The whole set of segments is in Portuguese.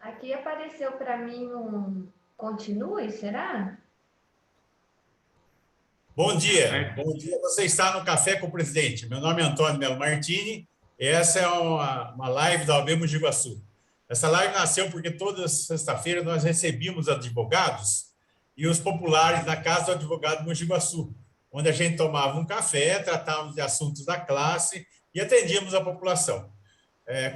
Aqui apareceu para mim um continue, será? Bom dia, você está no Café com o Presidente. Meu nome é Antônio Melo Martini. Essa é uma live da OAB Mogi Guaçu. Essa live nasceu porque toda sexta-feira nós recebíamos advogados e os populares na Casa do Advogado Mogi Guaçu, onde a gente tomava um café, tratávamos de assuntos da classe e atendíamos a população.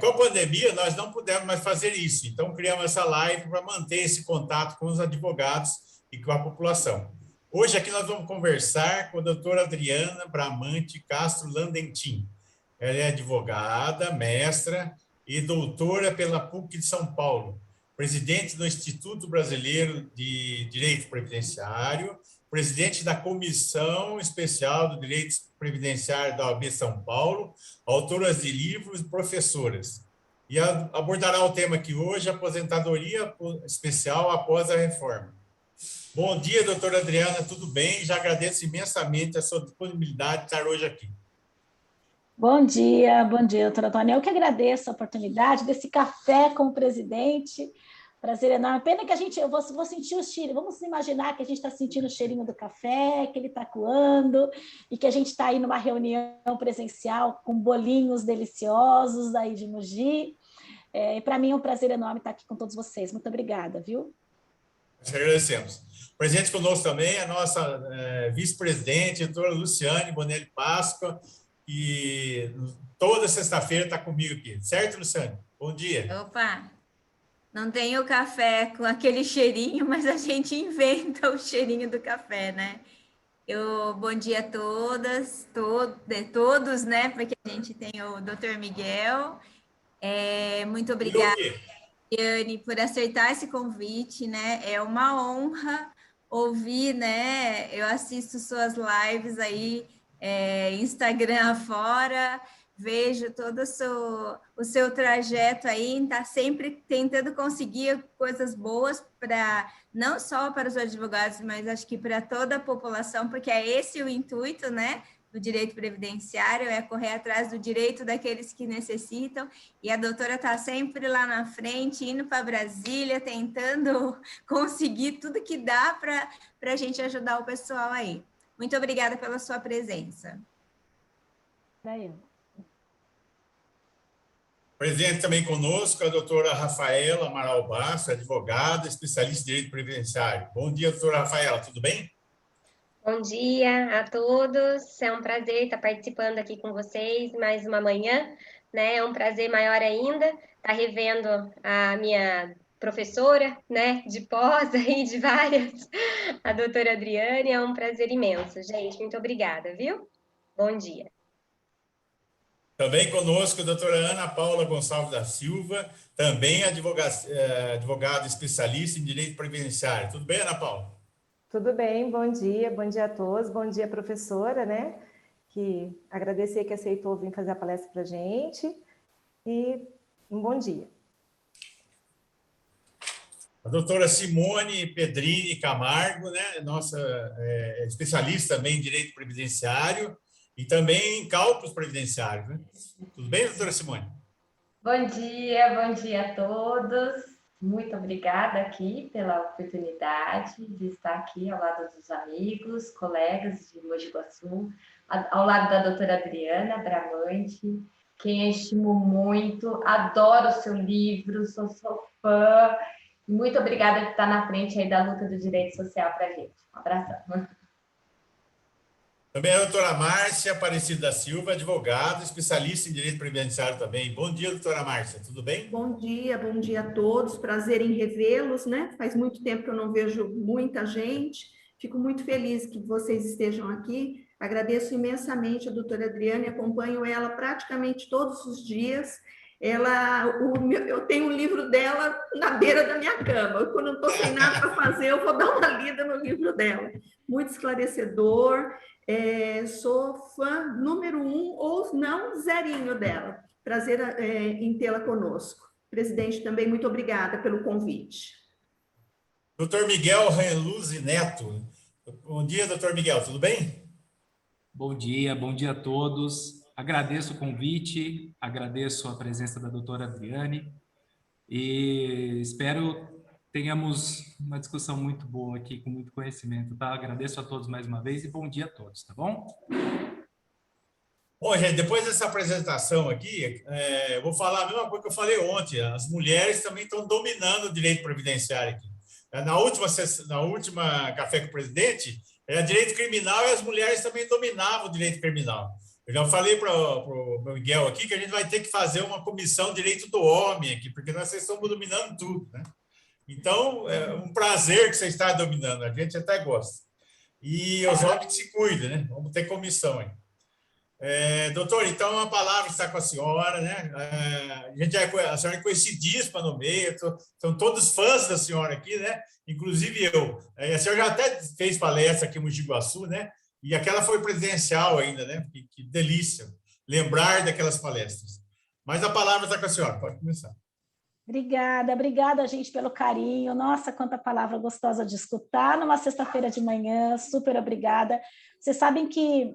Com a pandemia, nós não pudemos mais fazer isso, então criamos essa live para manter esse contato com os advogados e com a população. Hoje aqui nós vamos conversar com a doutora Adriana Bramante Castro Landentin. Ela é advogada, mestra e doutora pela PUC de São Paulo, presidente do Instituto Brasileiro de Direito Previdenciário, presidente da Comissão Especial do Direito Previdenciário da OAB São Paulo, autoras de livros e professoras. E abordará o tema aqui hoje, aposentadoria especial após a reforma. Bom dia, doutora Adriana, tudo bem? Já agradeço imensamente a sua disponibilidade de estar hoje aqui. Bom dia, doutora Antônia. Eu que agradeço a oportunidade desse café com o presidente. Prazer enorme. Pena que eu vou sentir o cheiro. Vamos imaginar que a gente está sentindo o cheirinho do café, que ele está coando, e que a gente está aí numa reunião presencial com bolinhos deliciosos aí de Mogi. E para mim é um prazer enorme estar aqui com todos vocês. Muito obrigada, viu? Nós agradecemos. Presente conosco também a nossa vice-presidente, a doutora Luciane Bonelli Páscoa, que toda sexta-feira está comigo aqui. Certo, Luciane? Bom dia. Opa! Não tem o café com aquele cheirinho, mas a gente inventa o cheirinho do café, né? Bom dia a todas, todos, né? Porque a gente tem o Dr. Miguel. Muito obrigada, Diane, por aceitar esse convite, né? É uma honra ouvir, né? Eu assisto suas lives aí, Instagram afora, vejo todo o seu trajeto aí, está sempre tentando conseguir coisas boas para não só para os advogados, mas acho que para toda a população, porque é esse o intuito, né? Do direito previdenciário, é correr atrás do direito daqueles que necessitam, e a doutora está sempre lá na frente, indo para Brasília, tentando conseguir tudo que dá para a gente ajudar o pessoal aí. Muito obrigada pela sua presença. Presente também conosco a doutora Rafaela Amaral Basso, advogada, especialista em direito previdenciário. Bom dia, doutora Rafaela, tudo bem? Bom dia a todos, é um prazer estar participando aqui com vocês mais uma manhã, né? É um prazer maior ainda estar revendo a minha professora, né, de pós aí, de várias, a doutora Adriane, é um prazer imenso, gente, muito obrigada, viu? Bom dia. Também conosco a doutora Ana Paula Gonçalves da Silva, também advogada especialista em direito previdenciário. Tudo bem, Ana Paula? Tudo bem, bom dia a todos, bom dia, professora, né? Que agradecer que aceitou vir fazer a palestra para a gente, e um bom dia. A doutora Simone Pedrini Camargo, né? Nossa especialista também em direito previdenciário e também em cálculos previdenciários, né? Tudo bem, doutora Simone? Bom dia a todos. Muito obrigada aqui pela oportunidade de estar aqui ao lado dos amigos, colegas de Mogi Guaçu, ao lado da doutora Adriana Bramante, quem eu estimo muito, adoro o seu livro, sou fã. Muito obrigada por estar na frente aí da luta do direito social para a gente. Um abração. Também a doutora Márcia Aparecida da Silva, advogada, especialista em direito previdenciário também. Bom dia, doutora Márcia, tudo bem? Bom dia a todos, prazer em revê-los, né? Faz muito tempo que eu não vejo muita gente, fico muito feliz que vocês estejam aqui, agradeço imensamente a doutora Adriane, acompanho ela praticamente todos os dias, eu tenho um livro dela na beira da minha cama, quando eu não estou sem nada para fazer, eu vou dar uma lida no livro dela, muito esclarecedor. Sou fã número 1 ou não zerinho dela. Prazer em tê-la conosco. Presidente, também muito obrigada pelo convite. Doutor Miguel Renluzzi Neto. Bom dia, doutor Miguel, tudo bem? Bom dia a todos. Agradeço o convite, agradeço a presença da doutora Adriane. e espero tenhamos uma discussão muito boa aqui, com muito conhecimento, tá? Agradeço a todos mais uma vez e bom dia a todos, tá bom? Bom, gente, depois dessa apresentação aqui, eu vou falar a mesma coisa que eu falei ontem. As mulheres também estão dominando o direito previdenciário aqui. Na última Café com o Presidente, era direito criminal e as mulheres também dominavam o direito criminal. Eu já falei para o Miguel aqui que a gente vai ter que fazer uma comissão de direito do homem aqui, porque nós estamos dominando tudo, né? Então, é um prazer que você está dominando, a gente até gosta. E os homens que se cuidam, né? Vamos ter comissão aí. Doutor, então a palavra está com a senhora, né? A senhora é conhecidíssima no meio, são todos fãs da senhora aqui, né? Inclusive eu. A senhora já até fez palestra aqui em Mogi Guaçu, né? E aquela foi presencial ainda, né? Que delícia lembrar daquelas palestras. Mas a palavra está com a senhora, pode começar. Obrigada, gente, pelo carinho. Nossa, quanta palavra gostosa de escutar numa sexta-feira de manhã. Super obrigada. Vocês sabem que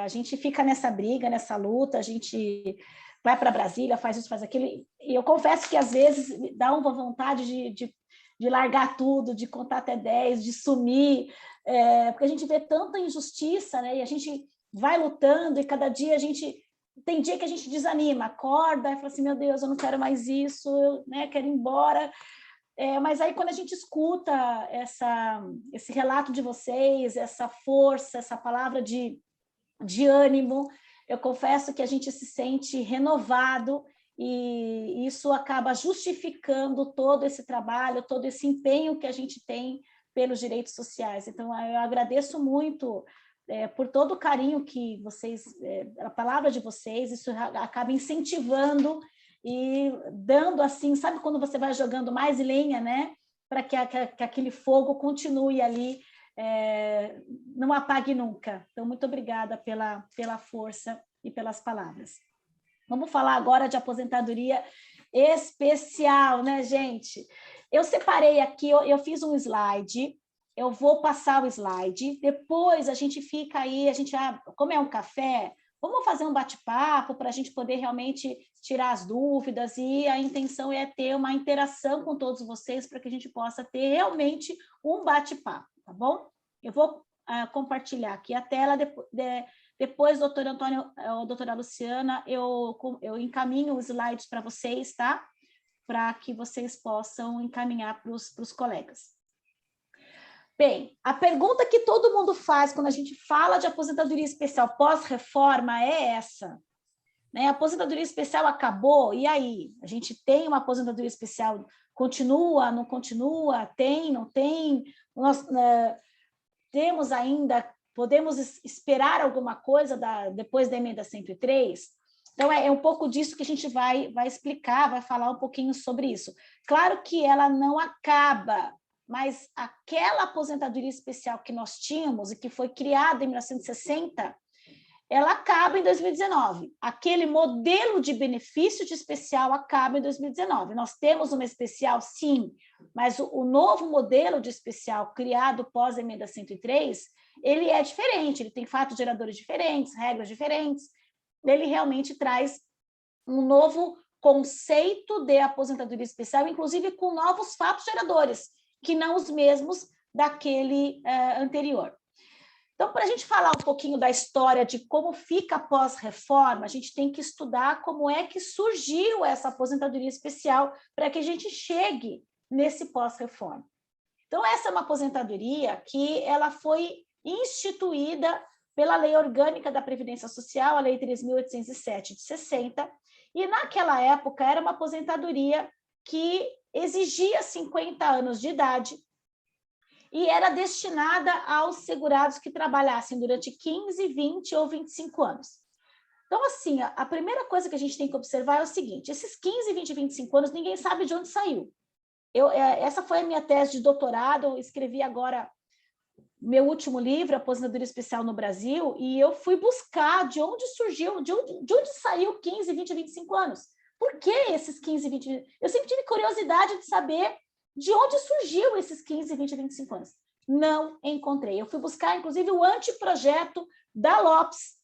a gente fica nessa briga, nessa luta, a gente vai para Brasília, faz isso, faz aquilo, e eu confesso que às vezes dá uma vontade de largar tudo, de contar até 10, de sumir, porque a gente vê tanta injustiça, né? E a gente vai lutando e cada dia tem dia que a gente desanima, acorda e fala assim, meu Deus, eu não quero mais isso, eu, né, quero ir embora. Mas aí quando a gente escuta esse relato de vocês, essa força, essa palavra de ânimo, eu confesso que a gente se sente renovado e isso acaba justificando todo esse trabalho, todo esse empenho que a gente tem pelos direitos sociais. Então, eu agradeço muito por todo o carinho que vocês, a palavra de vocês, isso acaba incentivando e dando assim, sabe quando você vai jogando mais lenha, né? Para que aquele fogo continue ali, não apague nunca. Então, muito obrigada pela força e pelas palavras. Vamos falar agora de aposentadoria especial, né, gente? Eu separei aqui, eu fiz um slide, eu vou passar o slide, depois a gente fica aí, como é um café, vamos fazer um bate-papo para a gente poder realmente tirar as dúvidas e a intenção é ter uma interação com todos vocês para que a gente possa ter realmente um bate-papo, tá bom? Eu vou compartilhar aqui a tela, depois, doutor Antônio ou doutora Luciana, eu encaminho os slides para vocês, tá? Para que vocês possam encaminhar para os colegas. Bem, a pergunta que todo mundo faz quando a gente fala de aposentadoria especial pós-reforma é essa, né? A aposentadoria especial acabou, e aí? A gente tem uma aposentadoria especial, continua, não continua, tem, não tem? Nós temos ainda, podemos esperar alguma coisa depois da emenda 103? Então, é um pouco disso que a gente vai explicar, vai falar um pouquinho sobre isso. Claro que ela não acaba, mas aquela aposentadoria especial que nós tínhamos e que foi criada em 1960, ela acaba em 2019. Aquele modelo de benefício de especial acaba em 2019. Nós temos uma especial, sim, mas o novo modelo de especial criado pós-emenda 103, ele é diferente, ele tem fatos geradores diferentes, regras diferentes, ele realmente traz um novo conceito de aposentadoria especial, inclusive com novos fatos geradores, que não os mesmos daquele anterior. Então, para a gente falar um pouquinho da história de como fica pós-reforma, a gente tem que estudar como é que surgiu essa aposentadoria especial para que a gente chegue nesse pós-reforma. Então, essa é uma aposentadoria que ela foi instituída pela Lei Orgânica da Previdência Social, a Lei 3.807 de 60, e naquela época era uma aposentadoria que exigia 50 anos de idade e era destinada aos segurados que trabalhassem durante 15, 20 ou 25 anos. Então, assim, a primeira coisa que a gente tem que observar é o seguinte, esses 15, 20 e 25 anos, ninguém sabe de onde saiu. Essa foi a minha tese de doutorado, eu escrevi agora meu último livro, Aposentadoria Especial no Brasil, e eu fui buscar de onde surgiu, de onde saiu 15, 20 e 25 anos. Por que esses 15, 20? Eu sempre tive curiosidade de saber de onde surgiu esses 15, 20 e 25 anos. Não encontrei. Eu fui buscar, inclusive, o anteprojeto da Lopes,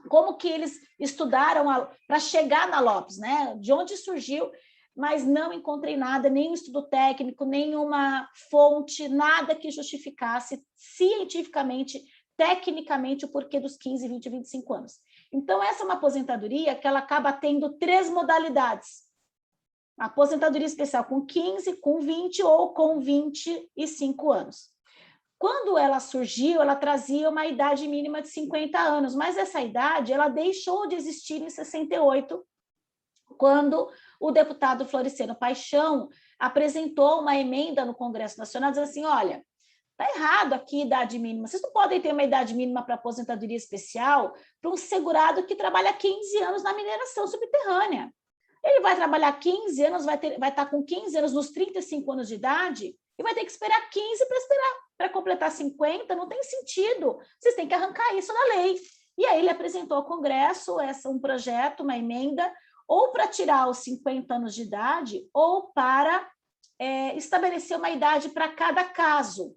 como que eles estudaram para chegar na Lopes, né? De onde surgiu. mas não encontrei nada, nenhum estudo técnico, nenhuma fonte, nada que justificasse cientificamente, tecnicamente, o porquê dos 15, 20, 25 anos. Então, essa é uma aposentadoria que ela acaba tendo 3 modalidades. A aposentadoria especial com 15, com 20 ou com 25 anos. Quando ela surgiu, ela trazia uma idade mínima de 50 anos, mas essa idade ela deixou de existir em 68, quando o deputado Floriceno Paixão apresentou uma emenda no Congresso Nacional, dizendo assim, olha, está errado aqui a idade mínima, vocês não podem ter uma idade mínima para aposentadoria especial para um segurado que trabalha 15 anos na mineração subterrânea. Ele vai trabalhar 15 anos, vai estar com 15 anos nos 35 anos de idade e vai ter que esperar 15 para completar 50, não tem sentido. Vocês têm que arrancar isso da lei. E aí ele apresentou ao Congresso um projeto, uma emenda, ou para tirar os 50 anos de idade, ou para estabelecer uma idade para cada caso.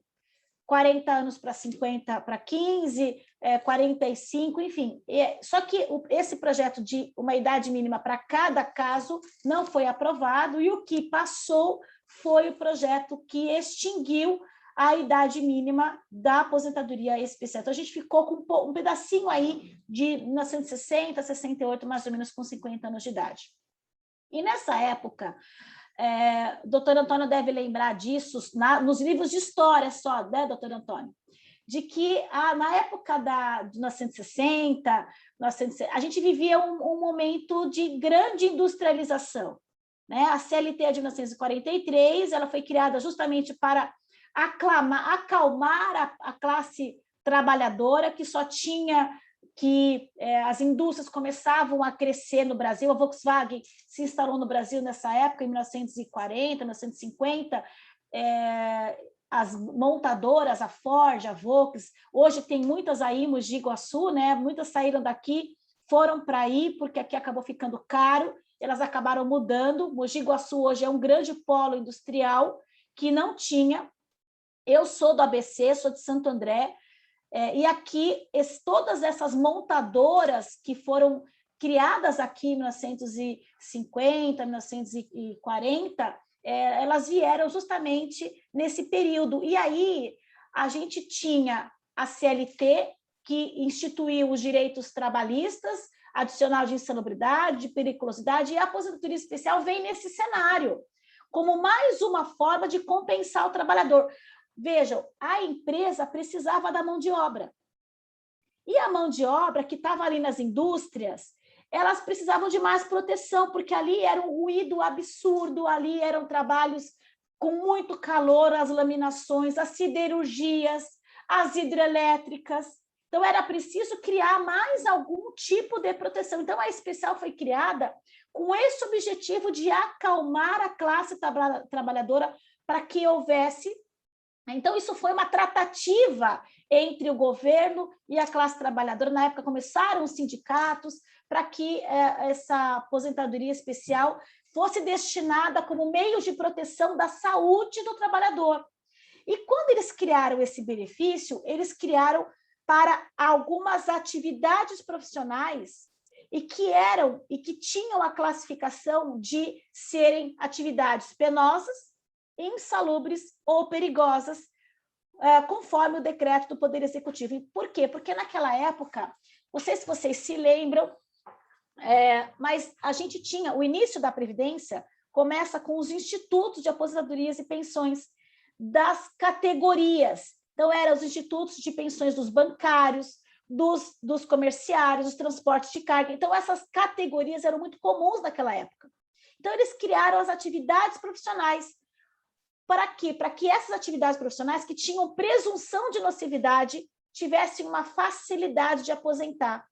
40 anos para 50, para 15, 45, enfim. Só que esse projeto de uma idade mínima para cada caso não foi aprovado, e o que passou foi o projeto que extinguiu a idade mínima da aposentadoria especial. Então, a gente ficou com um pedacinho aí de 1960, 68, mais ou menos com 50 anos de idade. E nessa época, o doutor Antônio deve lembrar disso nos livros de história só, né, doutor Antônio? De que na época de 1960, a gente vivia um momento de grande industrialização. Né? A CLT é de 1943, ela foi criada justamente para acalmar a classe trabalhadora, que só tinha que as indústrias começavam a crescer no Brasil. A Volkswagen se instalou no Brasil nessa época, em 1940, 1950, as montadoras, a Ford, a Volks, hoje tem muitas aí em Mogi de Iguaçu, né? Muitas saíram daqui, foram para aí, porque aqui acabou ficando caro, elas acabaram mudando. Mogi de Iguaçu hoje é um grande polo industrial que não tinha. Eu sou do ABC, sou de Santo André, e aqui todas essas montadoras que foram criadas aqui em 1950, 1940, elas vieram justamente nesse período. E aí a gente tinha a CLT, que instituiu os direitos trabalhistas, adicional de insalubridade, de periculosidade, e a aposentadoria especial vem nesse cenário, como mais uma forma de compensar o trabalhador. Vejam, a empresa precisava da mão de obra. E a mão de obra que estava ali nas indústrias, elas precisavam de mais proteção, porque ali era um ruído absurdo, ali eram trabalhos com muito calor, as laminações, as siderurgias, as hidrelétricas. Então, era preciso criar mais algum tipo de proteção. Então, a especial foi criada com esse objetivo de acalmar a classe trabalhadora para que houvesse. Então, isso foi uma tratativa entre o governo e a classe trabalhadora. Na época, começaram os sindicatos para que essa aposentadoria especial fosse destinada como meio de proteção da saúde do trabalhador. E quando eles criaram esse benefício, eles criaram para algumas atividades profissionais e que tinham a classificação de serem atividades penosas, insalubres ou perigosas, conforme o decreto do Poder Executivo. E por quê? Porque naquela época, não sei se vocês se lembram, mas a gente tinha, o início da Previdência começa com os institutos de aposentadorias e pensões das categorias. Então, eram os institutos de pensões dos bancários, dos comerciários, dos transportes de carga. Então, essas categorias eram muito comuns naquela época. Então, eles criaram as atividades profissionais. Para quê? Para que essas atividades profissionais que tinham presunção de nocividade tivessem uma facilidade de aposentar.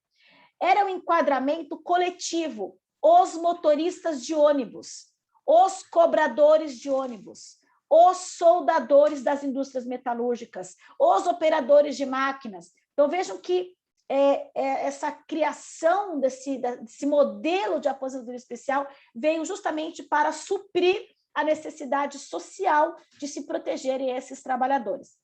Era um enquadramento coletivo. Os motoristas de ônibus, os cobradores de ônibus, os soldadores das indústrias metalúrgicas, os operadores de máquinas. Então, vejam que essa criação desse modelo de aposentadoria especial veio justamente para suprir a necessidade social de se protegerem esses trabalhadores.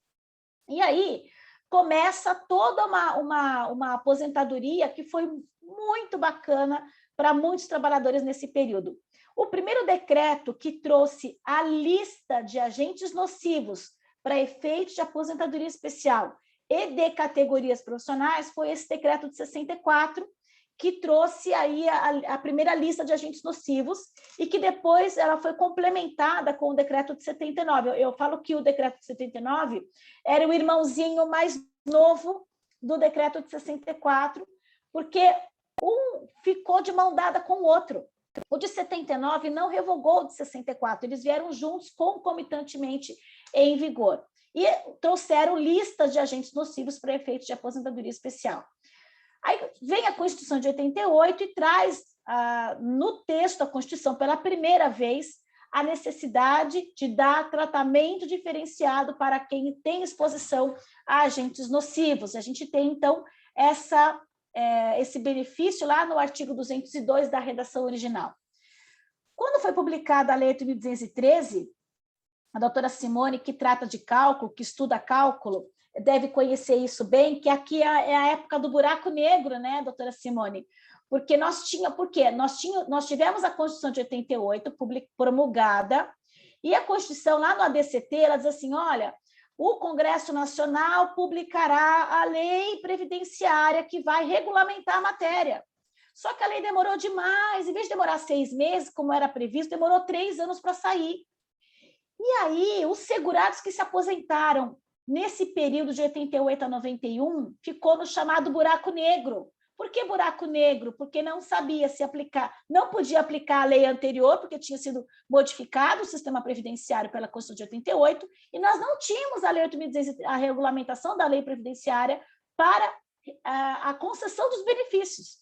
E aí começa toda uma aposentadoria que foi muito bacana para muitos trabalhadores nesse período. O primeiro decreto que trouxe a lista de agentes nocivos para efeitos de aposentadoria especial e de categorias profissionais foi esse decreto de 64, que trouxe aí a primeira lista de agentes nocivos e que depois ela foi complementada com o decreto de 79. Eu falo que o decreto de 79 era o irmãozinho mais novo do decreto de 64, porque um ficou de mão dada com o outro. O de 79 não revogou o de 64, eles vieram juntos concomitantemente em vigor. E trouxeram listas de agentes nocivos para efeitos de aposentadoria especial. Aí vem a Constituição de 88 e traz no texto da Constituição, pela primeira vez, a necessidade de dar tratamento diferenciado para quem tem exposição a agentes nocivos. A gente tem, então, esse benefício lá no artigo 202 da redação original. Quando foi publicada a Lei 8.213, a doutora Simone, que trata de cálculo, que estuda cálculo, deve conhecer isso bem, que aqui é a época do buraco negro, né, doutora Simone? Porque nós tivemos a Constituição de 88 promulgada, e a Constituição, lá no ADCT, ela diz assim, olha, o Congresso Nacional publicará a lei previdenciária que vai regulamentar a matéria. Só que a lei demorou demais, em vez de demorar 6 meses, como era previsto, demorou 3 anos para sair. E aí, os segurados que se aposentaram nesse período de 88 a 91, ficou no chamado buraco negro. Por que buraco negro? Porque não sabia se aplicar, não podia aplicar a lei anterior, porque tinha sido modificado o sistema previdenciário pela Constituição de 88, e nós não tínhamos a regulamentação da lei previdenciária para a concessão dos benefícios.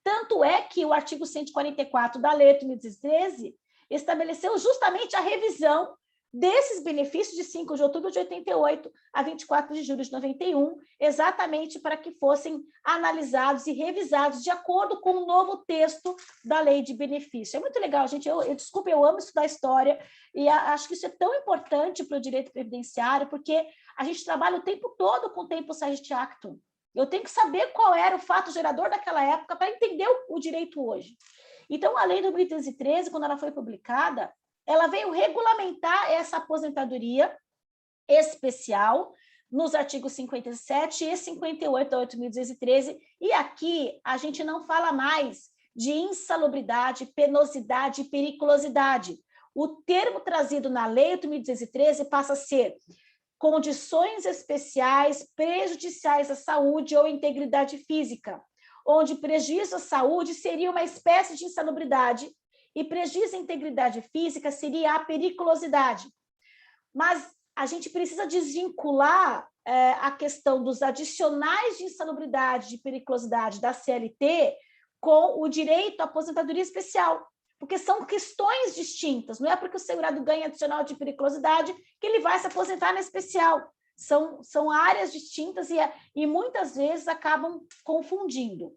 Tanto é que o artigo 144 da Lei 8.213 estabeleceu justamente a revisão desses benefícios de 5 de outubro de 88 a 24 de julho de 91, exatamente para que fossem analisados e revisados de acordo com o novo texto da lei de benefício. É muito legal, gente. Desculpa, eu amo estudar história e acho que isso é tão importante para o direito previdenciário, porque a gente trabalha o tempo todo com o Tempus Regit Actum. Eu tenho que saber qual era o fato gerador daquela época para entender o direito hoje. Então, a Lei de 8.213, quando ela foi publicada, ela veio regulamentar essa aposentadoria especial nos artigos 57 e 58 da 8.213, e aqui a gente não fala mais de insalubridade, penosidade e periculosidade. O termo trazido na Lei 8.213 passa a ser condições especiais prejudiciais à saúde ou integridade física, onde prejuízo à saúde seria uma espécie de insalubridade e prejuízo à integridade física seria a periculosidade. Mas a gente precisa desvincular a questão dos adicionais de insalubridade e de periculosidade da CLT com o direito à aposentadoria especial, porque são questões distintas. Não é porque o segurado ganha adicional de periculosidade que ele vai se aposentar na especial. São áreas distintas e muitas vezes acabam confundindo.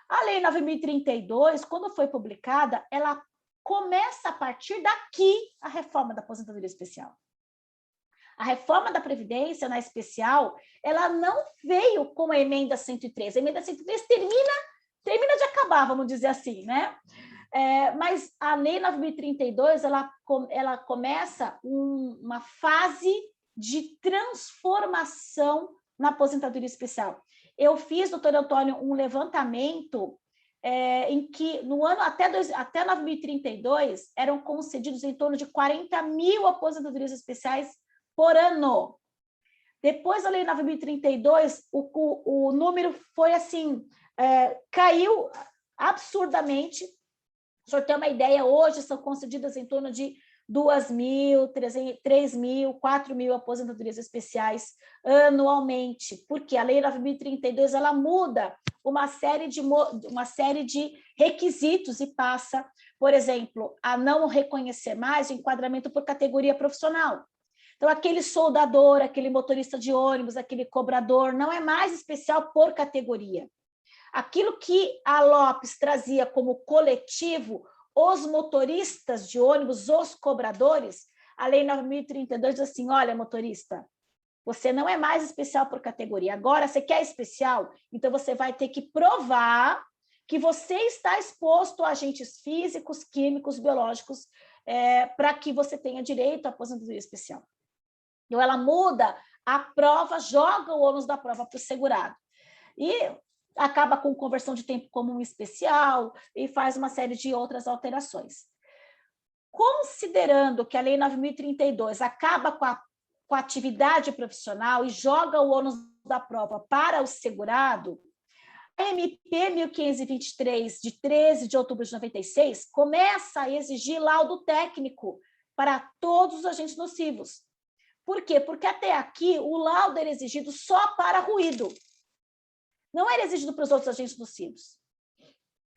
A Lei 9.032, quando foi publicada, ela começa a partir daqui a reforma da aposentadoria especial. A reforma da Previdência na especial, ela não veio com a emenda 103. A emenda 103 termina de acabar, vamos dizer assim, né? Mas a Lei 9.032, ela começa uma fase de transformação na aposentadoria especial. Eu fiz, doutor Antônio, um levantamento em que, no ano até 9.032, eram concedidos em torno de 40 mil aposentadorias especiais por ano. Depois da Lei 9.032, o número foi assim, caiu absurdamente. O senhor tem uma ideia, hoje são concedidas em torno de 2.000, 3.000, 4.000 aposentadorias especiais anualmente, porque a Lei 9.032 ela muda uma série de requisitos e passa, por exemplo, a não reconhecer mais o enquadramento por categoria profissional. Então, aquele soldador, aquele motorista de ônibus, aquele cobrador, não é mais especial por categoria. Aquilo que a Lopes trazia como coletivo, os motoristas de ônibus, os cobradores, a Lei 9.032 diz assim, olha, motorista, você não é mais especial por categoria. Agora, você quer especial? Então, você vai ter que provar que você está exposto a agentes físicos, químicos, biológicos, para que você tenha direito à aposentadoria especial. Então, ela muda a prova, joga o ônus da prova para o segurado. E acaba com conversão de tempo comum especial e faz uma série de outras alterações. Considerando que a Lei 9.032 acaba com a atividade profissional e joga o ônus da prova para o segurado, a MP 1523, de 13 de outubro de 96, começa a exigir laudo técnico para todos os agentes nocivos. Por quê? Porque até aqui o laudo era exigido só para ruído. Não era exigido para os outros agentes nocivos.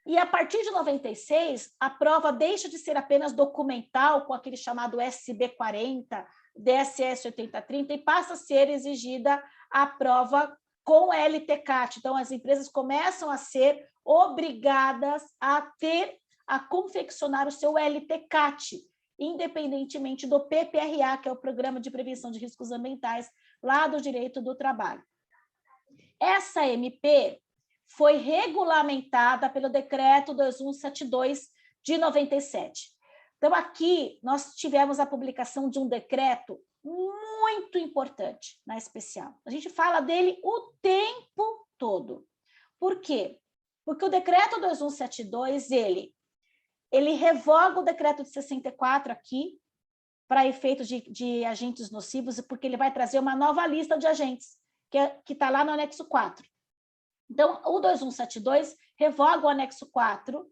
E a partir de 96, a prova deixa de ser apenas documental, com aquele chamado SB40, DSS 8030, e passa a ser exigida a prova com LTCAT. Então, as empresas começam a ser obrigadas a confeccionar o seu LTCAT, independentemente do PPRA, que é o Programa de Prevenção de Riscos Ambientais, lá do Direito do Trabalho. Essa MP foi regulamentada pelo Decreto 2172 de 97. Então, aqui nós tivemos a publicação de um decreto muito importante na especial. A gente fala dele o tempo todo. Por quê? Porque o Decreto 2172, ele revoga o Decreto de 64 aqui, para efeitos de agentes nocivos, porque ele vai trazer uma nova lista de agentes, que está lá no anexo 4. Então, o 2172 revoga o anexo 4,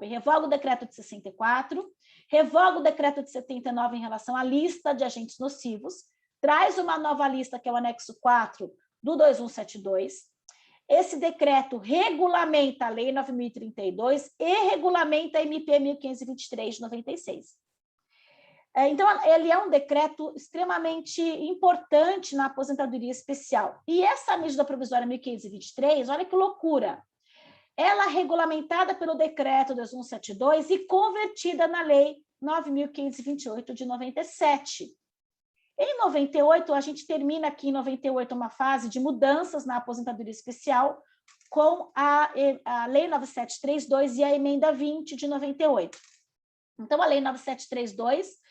revoga o decreto de 64, revoga o decreto de 79 em relação à lista de agentes nocivos, traz uma nova lista, que é o anexo 4 do 2172. Esse decreto regulamenta a Lei 9.032 e regulamenta a MP 1523 de 96. Então, ele é um decreto extremamente importante na aposentadoria especial. E essa medida provisória 1523, olha que loucura, ela é regulamentada pelo decreto 2172 e convertida na Lei 9.528 de 97. Em 98, a gente termina aqui em 98 uma fase de mudanças na aposentadoria especial com a Lei 9732 e a Emenda 20 de 98. Então, a Lei 9732,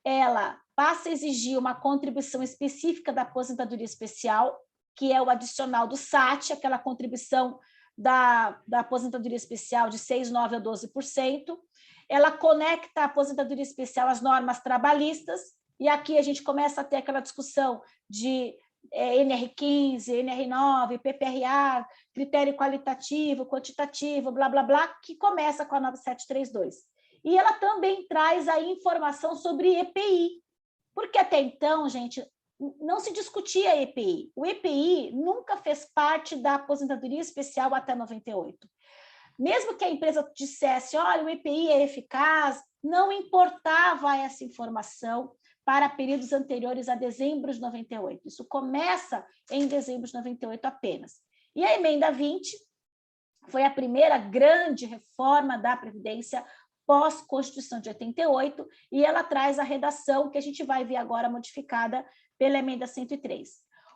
ela passa a exigir uma contribuição específica da aposentadoria especial, que é o adicional do SAT, aquela contribuição da aposentadoria especial de 6,9% a 12%. Ela conecta a aposentadoria especial às normas trabalhistas, e aqui a gente começa a ter aquela discussão de NR15, NR9, PPRA, critério qualitativo, quantitativo, blá, blá, blá, que começa com a 9732. E ela também traz a informação sobre EPI, porque até então, gente, não se discutia EPI. O EPI nunca fez parte da aposentadoria especial até 98. Mesmo que a empresa dissesse, olha, o EPI é eficaz, não importava essa informação para períodos anteriores a dezembro de 98. Isso começa em dezembro de 98 apenas. E a Emenda 20 foi a primeira grande reforma da Previdência pós-Constituição de 88, e ela traz a redação que a gente vai ver agora modificada pela Emenda 103.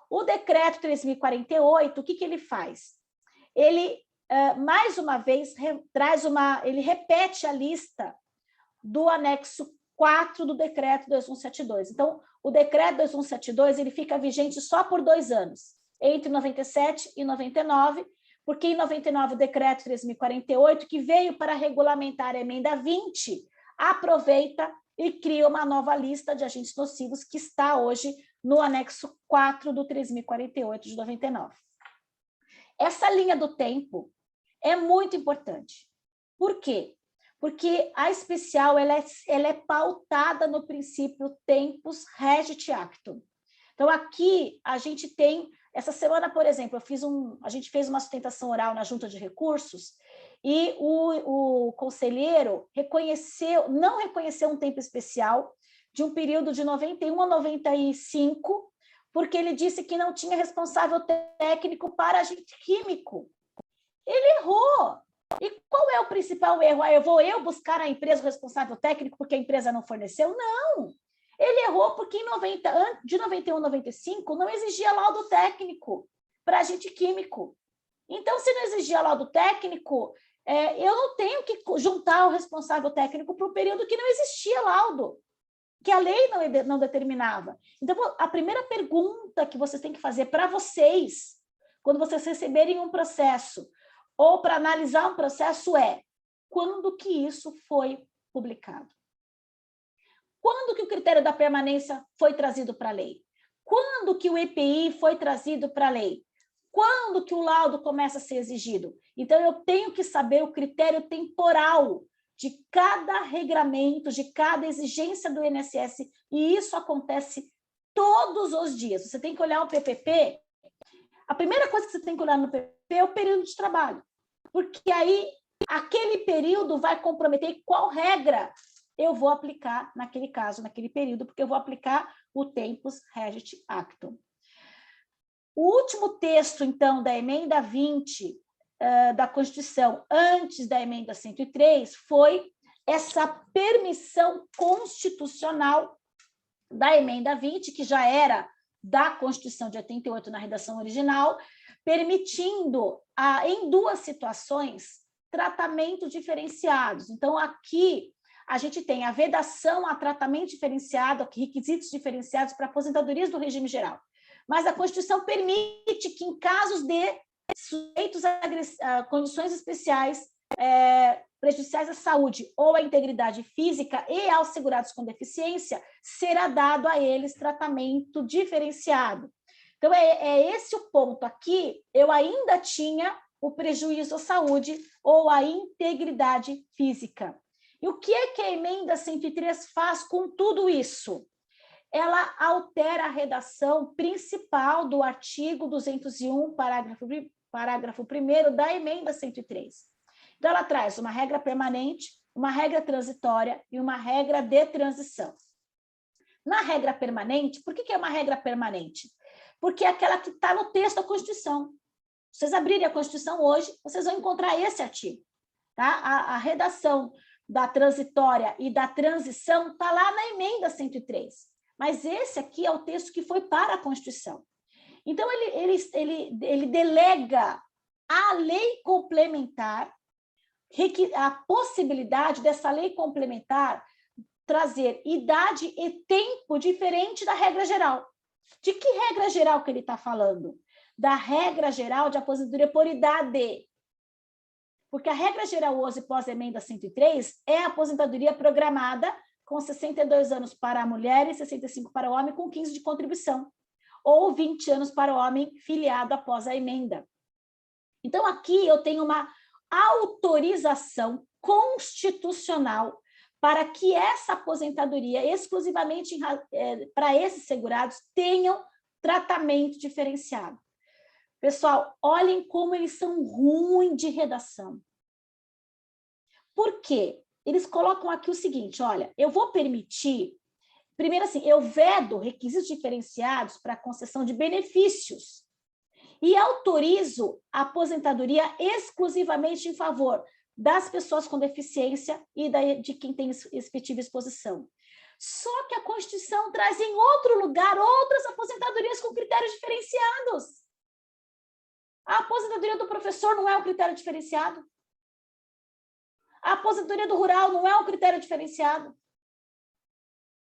O Decreto 3.048, o que ele faz? Ele, mais uma vez, ele repete a lista do anexo 4 do Decreto 2172. Então, o Decreto 2172 ele fica vigente só por 2 anos, entre 97 e 99, porque em 99 o Decreto 3.048, que veio para regulamentar a Emenda 20, aproveita e cria uma nova lista de agentes nocivos que está hoje no anexo 4 do 3.048 de 99. Essa linha do tempo é muito importante. Por quê? Porque a especial ela é pautada no princípio tempus regit actum. Então, aqui a gente tem, essa semana, por exemplo, a gente fez uma sustentação oral na Junta de Recursos e o conselheiro não reconheceu um tempo especial de um período de 91 a 95, porque ele disse que não tinha responsável técnico para agente químico. Ele errou. E qual é o principal erro? Eu vou buscar a empresa o responsável técnico porque a empresa não forneceu? Não. Ele errou porque de 91 a 95 não exigia laudo técnico para agente químico. Então, se não exigia laudo técnico, eu não tenho que juntar o responsável técnico para um período que não existia laudo, que a lei não determinava. Então, a primeira pergunta que vocês têm que fazer para vocês, quando vocês receberem um processo, ou para analisar um processo, é: quando que isso foi publicado? Quando que o critério da permanência foi trazido para a lei? Quando que o EPI foi trazido para a lei? Quando que o laudo começa a ser exigido? Então, eu tenho que saber o critério temporal de cada regramento, de cada exigência do INSS, e isso acontece todos os dias. Você tem que olhar o PPP, a primeira coisa que você tem que olhar no PPP é o período de trabalho, porque aí aquele período vai comprometer qual regra eu vou aplicar naquele caso, naquele período, porque eu vou aplicar o Tempus Regit Actum. O último texto, então, da emenda 20 da Constituição, antes da emenda 103, foi essa permissão constitucional da emenda 20, que já era da Constituição de 88 na redação original, permitindo, em duas situações, tratamento diferenciados. Então, aqui, a gente tem a vedação a tratamento diferenciado, requisitos diferenciados para aposentadorias do regime geral. Mas a Constituição permite que, em casos de sujeitos a condições especiais prejudiciais à saúde ou à integridade física e aos segurados com deficiência, será dado a eles tratamento diferenciado. Então, é esse o ponto. Aqui, eu ainda tinha o prejuízo à saúde ou à integridade física. E o que é que a emenda 103 faz com tudo isso? Ela altera a redação principal do artigo 201, parágrafo 1º da emenda 103. Então, ela traz uma regra permanente, uma regra transitória e uma regra de transição. Na regra permanente, por que é uma regra permanente? Porque é aquela que está no texto da Constituição. Se vocês abrirem a Constituição hoje, vocês vão encontrar esse artigo. Tá? A redação da transitória e da transição está lá na emenda 103. Mas esse aqui é o texto que foi para a Constituição. Então, ele delega à lei complementar a possibilidade dessa lei complementar trazer idade e tempo diferente da regra geral. De que regra geral que ele está falando? Da regra geral de aposentadoria por idade. Porque a regra geral hoje, pós-emenda 103, é a aposentadoria programada com 62 anos para a mulher e 65 para o homem, com 15 de contribuição, ou 20 anos para o homem filiado após a emenda. Então, aqui eu tenho uma autorização constitucional para que essa aposentadoria, exclusivamente para esses segurados, tenham tratamento diferenciado. Pessoal, olhem como eles são ruins de redação. Por quê? Eles colocam aqui o seguinte, olha, eu vou permitir, primeiro assim, eu vedo requisitos diferenciados para a concessão de benefícios e autorizo a aposentadoria exclusivamente em favor das pessoas com deficiência e de quem tem efetiva exposição. Só que a Constituição traz em outro lugar outras aposentadorias com critérios diferenciados. A aposentadoria do professor não é um critério diferenciado. A aposentadoria do rural não é um critério diferenciado.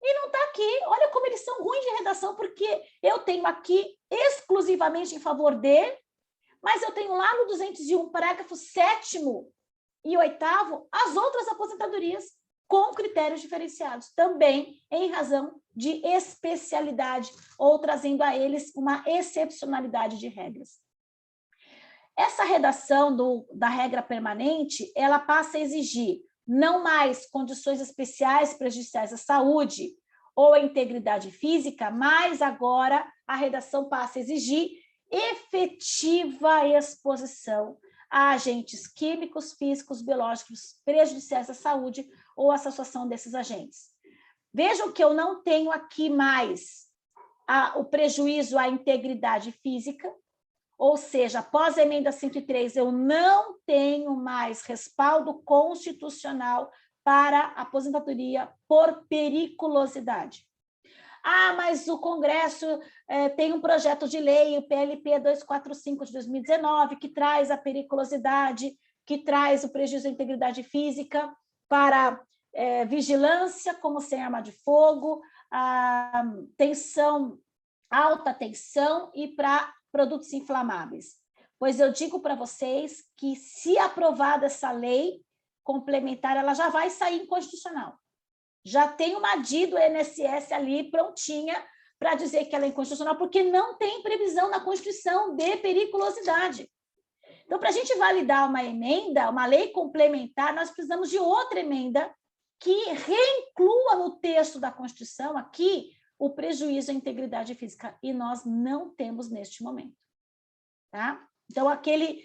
E não está aqui. Olha como eles são ruins de redação, porque eu tenho aqui exclusivamente em favor de, mas eu tenho lá no 201, parágrafo 7º e 8º, as outras aposentadorias com critérios diferenciados, também em razão de especialidade ou trazendo a eles uma excepcionalidade de regras. Essa redação da regra permanente, ela passa a exigir não mais condições especiais prejudiciais à saúde ou à integridade física, mas agora a redação passa a exigir efetiva exposição a agentes químicos, físicos, biológicos prejudiciais à saúde ou à associação desses agentes. Vejam que eu não tenho aqui mais o prejuízo à integridade física, ou seja, após a emenda 103, eu não tenho mais respaldo constitucional para aposentadoria por periculosidade. Mas o Congresso tem um projeto de lei, o PLP 245 de 2019, que traz a periculosidade, que traz o prejuízo à integridade física para vigilância, como sem arma de fogo, alta tensão e para produtos inflamáveis. Pois eu digo para vocês que, se aprovada essa lei complementar, ela já vai sair inconstitucional. Já tem uma DI do INSS ali prontinha para dizer que ela é inconstitucional, porque não tem previsão na Constituição de periculosidade. Então, para a gente validar uma emenda, uma lei complementar, nós precisamos de outra emenda que reinclua no texto da Constituição aqui o prejuízo à integridade física, e nós não temos neste momento. Tá? Então, aquele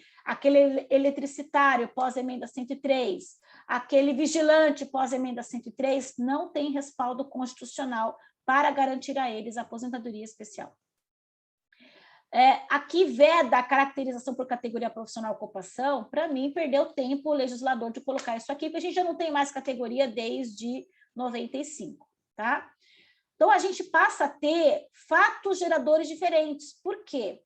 eletricitário pós-emenda 103, aquele vigilante pós-emenda 103, não tem respaldo constitucional para garantir a eles a aposentadoria especial. Aqui veda a caracterização por categoria profissional ocupação. Para mim, perdeu tempo o legislador de colocar isso aqui, porque a gente já não tem mais categoria desde 95, tá? Então, a gente passa a ter fatos geradores diferentes. Por quê?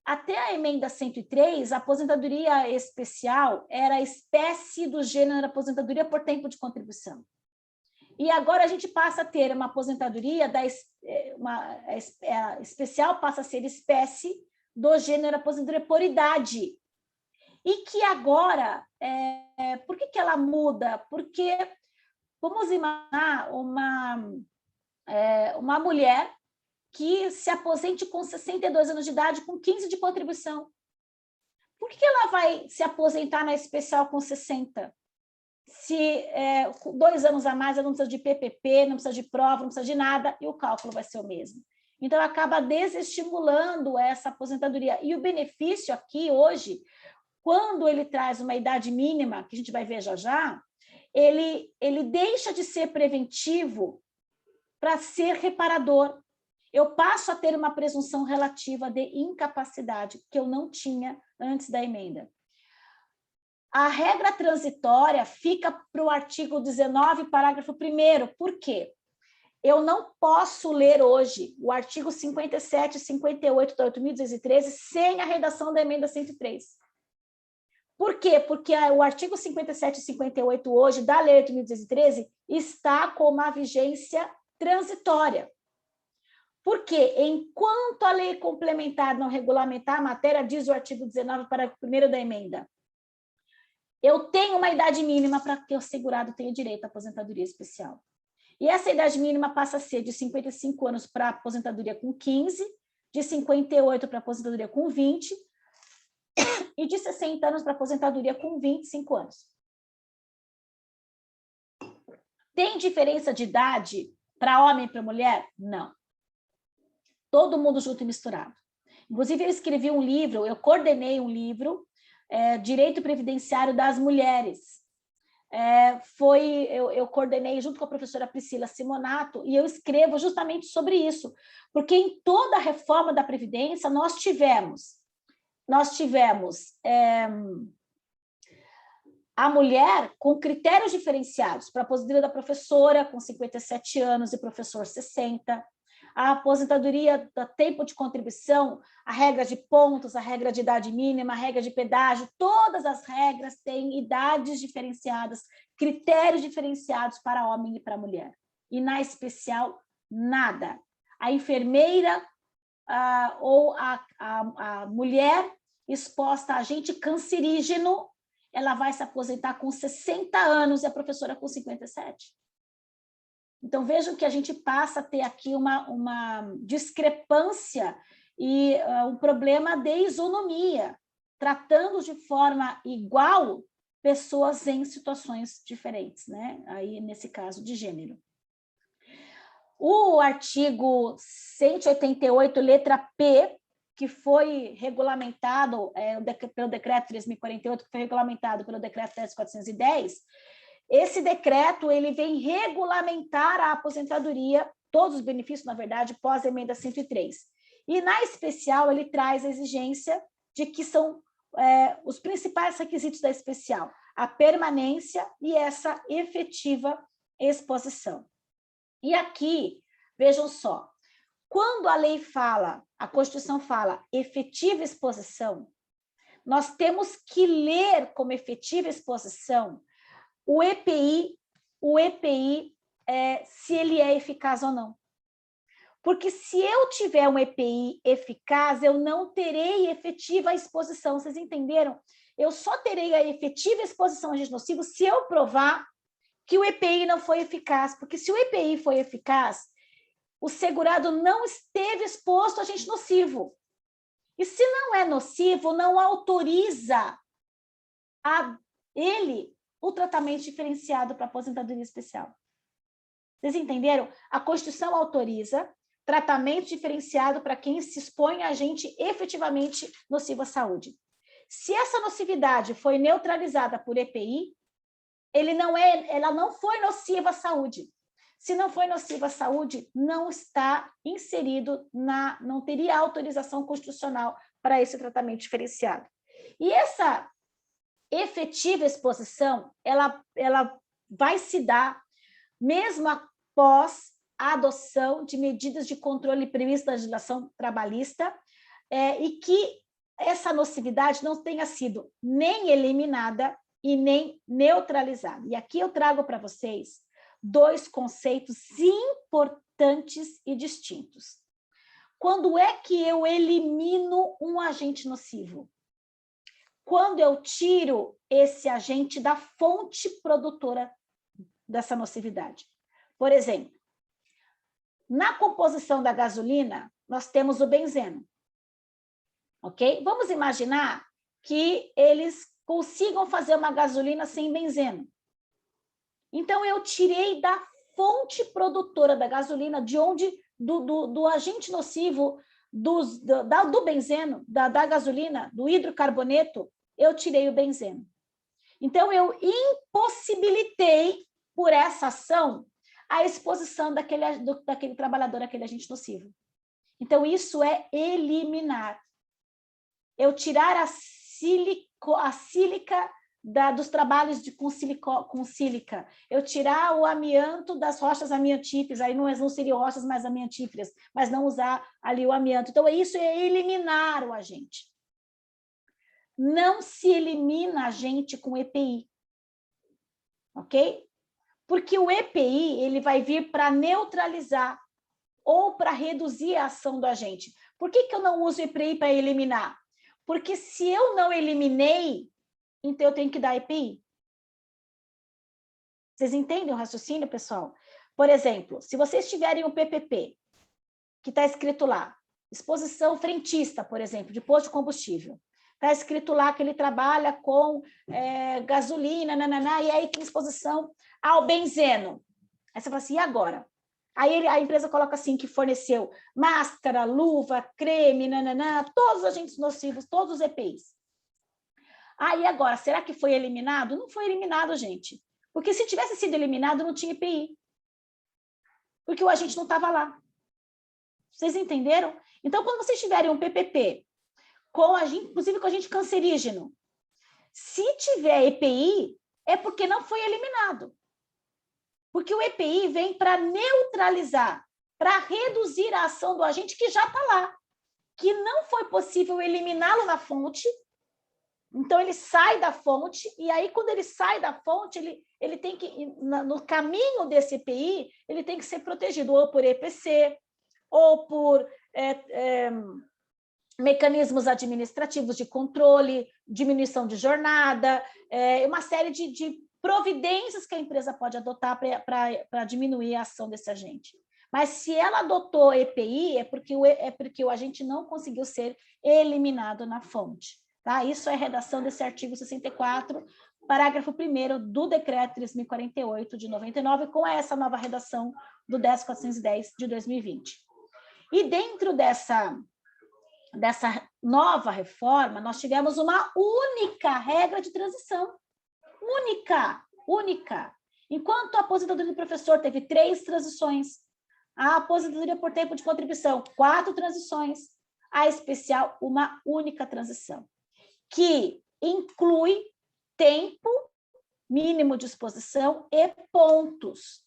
Até a emenda 103, a aposentadoria especial era a espécie do gênero aposentadoria por tempo de contribuição. E agora a gente passa a ter uma aposentadoria, especial passa a ser espécie do gênero aposentadoria por idade. E que agora, por que ela muda? Porque, vamos imaginar uma mulher que se aposente com 62 anos de idade, com 15 de contribuição. Por que ela vai se aposentar na especial com 60? Se 2 anos a mais, ela não precisa de PPP, não precisa de prova, não precisa de nada, e o cálculo vai ser o mesmo. Então, acaba desestimulando essa aposentadoria. E o benefício aqui, hoje, quando ele traz uma idade mínima, que a gente vai ver já, ele deixa de ser preventivo para ser reparador. Eu passo a ter uma presunção relativa de incapacidade, que eu não tinha antes da emenda. A regra transitória fica para o artigo 19, parágrafo 1º. Por quê? Eu não posso ler hoje o artigo 57 e 58 da 8.213 sem a redação da emenda 103. Por quê? Porque o artigo 57 e 58 hoje da lei 8.213 está com uma vigência transitória. Porque, enquanto a lei complementar não regulamentar a matéria, diz o artigo 19, parágrafo 1º da emenda, eu tenho uma idade mínima para que o segurado tenha direito à aposentadoria especial. E essa idade mínima passa a ser de 55 anos para aposentadoria com 15, de 58 para aposentadoria com 20 e de 60 anos para aposentadoria com 25 anos. Tem diferença de idade para homem e para mulher? Não. Todo mundo junto e misturado. Inclusive, eu escrevi um livro, eu coordenei um livro, Direito Previdenciário das Mulheres. Eu coordenei junto com a professora Priscila Simonato, e eu escrevo justamente sobre isso, porque em toda a reforma da Previdência nós tivemos a mulher com critérios diferenciados, para a aposentadoria da professora com 57 anos e professor 60, a aposentadoria do tempo de contribuição, a regra de pontos, a regra de idade mínima, a regra de pedágio, todas as regras têm idades diferenciadas, critérios diferenciados para homem e para mulher. E na especial, nada. A enfermeira ou a mulher exposta a agente cancerígeno, ela vai se aposentar com 60 anos e a professora com 57. Então, vejam que a gente passa a ter aqui uma discrepância e um problema de isonomia, tratando de forma igual pessoas em situações diferentes, né? Aí, nesse caso, de gênero. O artigo 188, letra P, que foi regulamentado pelo decreto 3.048, que foi regulamentado pelo decreto 10.410, esse decreto ele vem regulamentar a aposentadoria, todos os benefícios, na verdade, pós-emenda 103. E, na especial, ele traz a exigência de que são os principais requisitos da especial, a permanência e essa efetiva exposição. E aqui, Vejam só, quando a lei fala, a Constituição fala efetiva exposição, nós temos que ler como efetiva exposição o EPI, se ele é eficaz ou não. Porque se eu tiver um EPI eficaz, eu não terei efetiva exposição. Vocês entenderam? Eu só terei a efetiva exposição a agente nocivo se eu provar que o EPI não foi eficaz. Porque se o EPI foi eficaz, o segurado não esteve exposto a agente nocivo. E se não é nocivo, não autoriza a ele o tratamento diferenciado para aposentadoria especial. Vocês entenderam? A Constituição autoriza tratamento diferenciado para quem se expõe a agente efetivamente nocivo à saúde. Se essa nocividade foi neutralizada por EPI, ela não foi nociva à saúde. Se não foi nociva à saúde, não está inserido não teria autorização constitucional para esse tratamento diferenciado. E essa efetiva exposição, ela vai se dar mesmo após a adoção de medidas de controle previstas na legislação trabalhista, e que essa nocividade não tenha sido nem eliminada e nem neutralizada. E aqui eu trago para vocês 2 conceitos importantes e distintos. Quando é que eu elimino um agente nocivo? Quando eu tiro esse agente da fonte produtora dessa nocividade. Por exemplo, na composição da gasolina, nós temos o benzeno. Ok? Vamos imaginar que eles consigam fazer uma gasolina sem benzeno. Então, eu tirei da fonte produtora da gasolina, do agente nocivo, do benzeno, da gasolina, do hidrocarboneto, eu tirei o benzeno. Então, eu impossibilitei, por essa ação, a exposição daquele trabalhador àquele agente nocivo. Então, isso é eliminar. Eu tirar a sílica dos trabalhos com sílica. Eu tirar o amianto das rochas amiantíferas, aí não seriam rochas mais amiantíferas, mas não usar ali o amianto. Então, isso é eliminar o agente. Não se elimina agente com EPI. Ok? Porque o EPI ele vai vir para neutralizar ou para reduzir a ação do agente. Por que eu não uso EPI para eliminar? Porque se eu não eliminei, então eu tenho que dar EPI. Vocês entendem o raciocínio, pessoal? Por exemplo, se vocês tiverem um PPP, que está escrito lá, exposição frentista, por exemplo, de posto de combustível, está escrito lá que ele trabalha com gasolina, e aí tem exposição ao benzeno. Aí você fala assim, e agora? Aí a empresa coloca assim, que forneceu máscara, luva, creme, todos os agentes nocivos, todos os EPIs. E agora, será que foi eliminado? Não foi eliminado, gente. Porque se tivesse sido eliminado, não tinha EPI. Porque o agente não estava lá. Vocês entenderam? Então, quando vocês tiverem um PPP, inclusive com agente cancerígeno, se tiver EPI, é porque não foi eliminado. Porque o EPI vem para neutralizar, para reduzir a ação do agente que já está lá, que não foi possível eliminá-lo na fonte. Então, ele sai da fonte, e aí, quando ele sai da fonte, ele tem que, no caminho desse EPI, ele tem que ser protegido ou por EPC, ou por mecanismos administrativos de controle, diminuição de jornada, uma série de providências que a empresa pode adotar para diminuir a ação desse agente. Mas se ela adotou EPI, é porque o agente não conseguiu ser eliminado na fonte. Tá? Isso é a redação desse artigo 64, parágrafo 1º do Decreto 3.048 de 99, com essa nova redação do 10.410 de 2020. E dentro dessa nova reforma, nós tivemos uma única regra de transição. Única. Enquanto a aposentadoria do professor teve 3 transições, a aposentadoria por tempo de contribuição, 4 transições, a especial, uma única transição, que inclui tempo mínimo de exposição e pontos.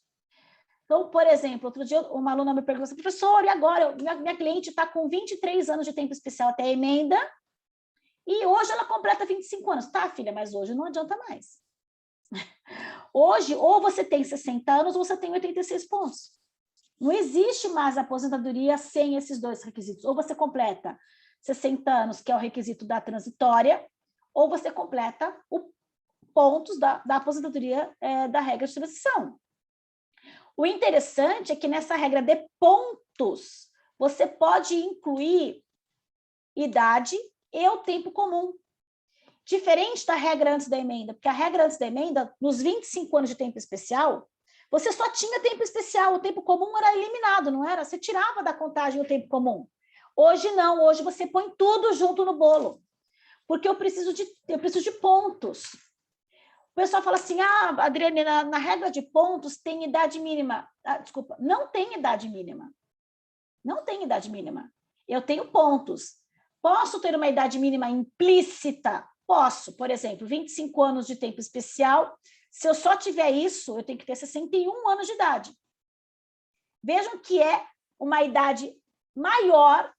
Então, por exemplo, outro dia uma aluna me perguntou assim, professor, e agora? Minha cliente está com 23 anos de tempo especial até a emenda, e hoje ela completa 25 anos. Tá, filha, mas hoje não adianta mais. Hoje, ou você tem 60 anos, ou você tem 86 pontos. Não existe mais aposentadoria sem esses dois requisitos. Ou você completa 60 anos, que é o requisito da transitória, ou você completa os pontos da aposentadoria da regra de transição. O interessante é que nessa regra de pontos, você pode incluir idade e o tempo comum. Diferente da regra antes da emenda, porque a regra antes da emenda, nos 25 anos de tempo especial, você só tinha tempo especial, o tempo comum era eliminado, não era? Você tirava da contagem o tempo comum. Hoje não, hoje você põe tudo junto no bolo, porque eu preciso de pontos. O pessoal fala assim, Adriane, na regra de pontos tem idade mínima. Desculpa, não tem idade mínima. Não tem idade mínima. Eu tenho pontos. Posso ter uma idade mínima implícita? Posso, por exemplo, 25 anos de tempo especial. Se eu só tiver isso, eu tenho que ter 61 anos de idade. Vejam que é uma idade maior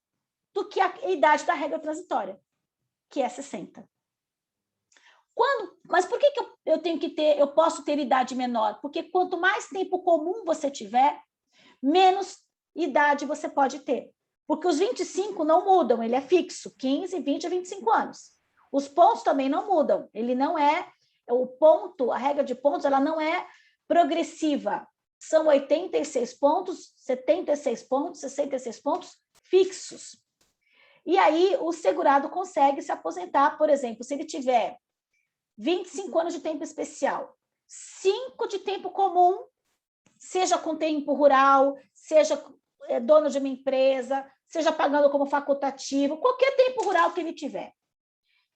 do que a idade da regra transitória, que é 60. Mas por que eu posso ter idade menor? Porque quanto mais tempo comum você tiver, menos idade você pode ter. Porque os 25 não mudam, ele é fixo, 15, 20 a 25 anos. Os pontos também não mudam, ele não é, o ponto, a regra de pontos, ela não é progressiva. São 86 pontos, 76 pontos, 66 pontos fixos. E aí o segurado consegue se aposentar, por exemplo, se ele tiver 25 anos de tempo especial, 5 de tempo comum, seja com tempo rural, seja dono de uma empresa, seja pagando como facultativo, qualquer tempo rural que ele tiver.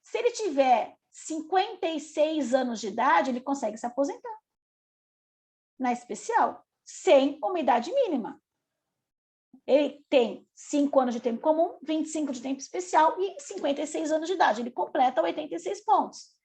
Se ele tiver 56 anos de idade, ele consegue se aposentar na especial, sem uma idade mínima. Ele tem 5 anos de tempo comum, 25 de tempo especial e 56 anos de idade. Ele completa 86 pontos.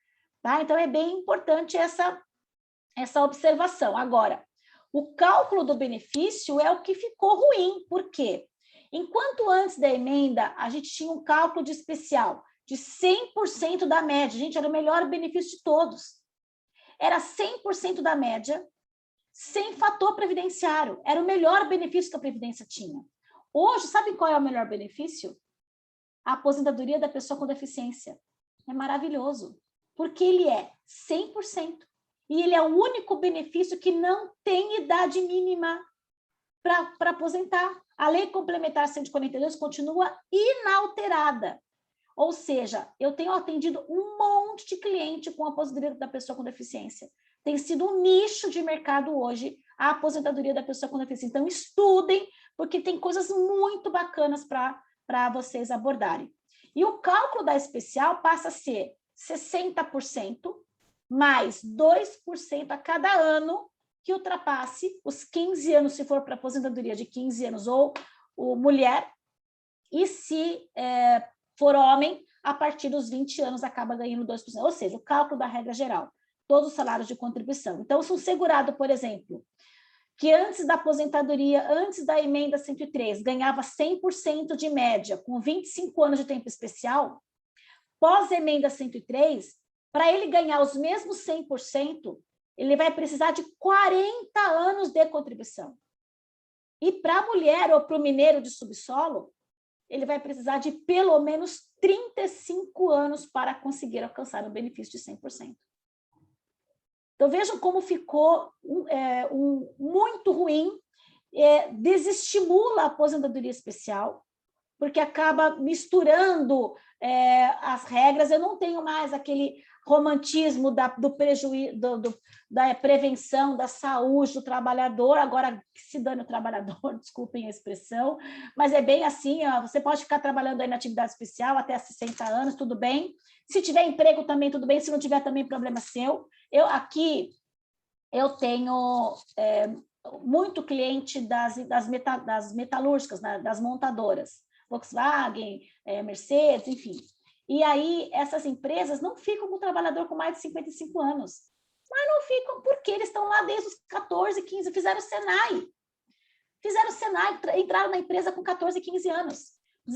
Tá? Então, é bem importante essa observação. Agora, o cálculo do benefício é o que ficou ruim. Por quê? Enquanto antes da emenda, a gente tinha um cálculo de especial de 100% da média. Gente, era o melhor benefício de todos. Era 100% da média, sem fator previdenciário. Era o melhor benefício que a Previdência tinha. Hoje, sabe qual é o melhor benefício? A aposentadoria da pessoa com deficiência. É maravilhoso, porque ele é 100%. E ele é o único benefício que não tem idade mínima para aposentar. A Lei Complementar 142 continua inalterada. Ou seja, eu tenho atendido um monte de cliente com a aposentadoria da pessoa com deficiência. Tem sido um nicho de mercado hoje a aposentadoria da pessoa com deficiência. Então, estudem, porque tem coisas muito bacanas para vocês abordarem. E o cálculo da especial passa a ser 60% mais 2% a cada ano que ultrapasse os 15 anos, se for para aposentadoria de 15 anos ou mulher, e se for homem, a partir dos 20 anos acaba ganhando 2%. Ou seja, o cálculo da regra geral, todos os salários de contribuição. Então, se um segurado, por exemplo, que antes da aposentadoria, antes da emenda 103, ganhava 100% de média, com 25 anos de tempo especial, pós-emenda 103, para ele ganhar os mesmos 100%, ele vai precisar de 40 anos de contribuição. E para a mulher ou para o mineiro de subsolo, ele vai precisar de pelo menos 35 anos para conseguir alcançar o benefício de 100%. Então, vejam como ficou muito ruim, desestimula a aposentadoria especial, porque acaba misturando as regras. Eu não tenho mais aquele romantismo do prejuízo, da prevenção, da saúde do trabalhador, agora se dane o trabalhador, desculpem a expressão, mas é bem assim, você pode ficar trabalhando aí na atividade especial até 60 anos, tudo bem. Se tiver emprego também, tudo bem. Se não tiver também, problema seu. Eu tenho muito cliente das metalúrgicas, né, das montadoras, Volkswagen, Mercedes, enfim. E aí, essas empresas não ficam com o trabalhador com mais de 55 anos. Mas não ficam porque eles estão lá desde os 14, 15, fizeram o Senai. funcionário, entraram na empresa com 14, 15 anos,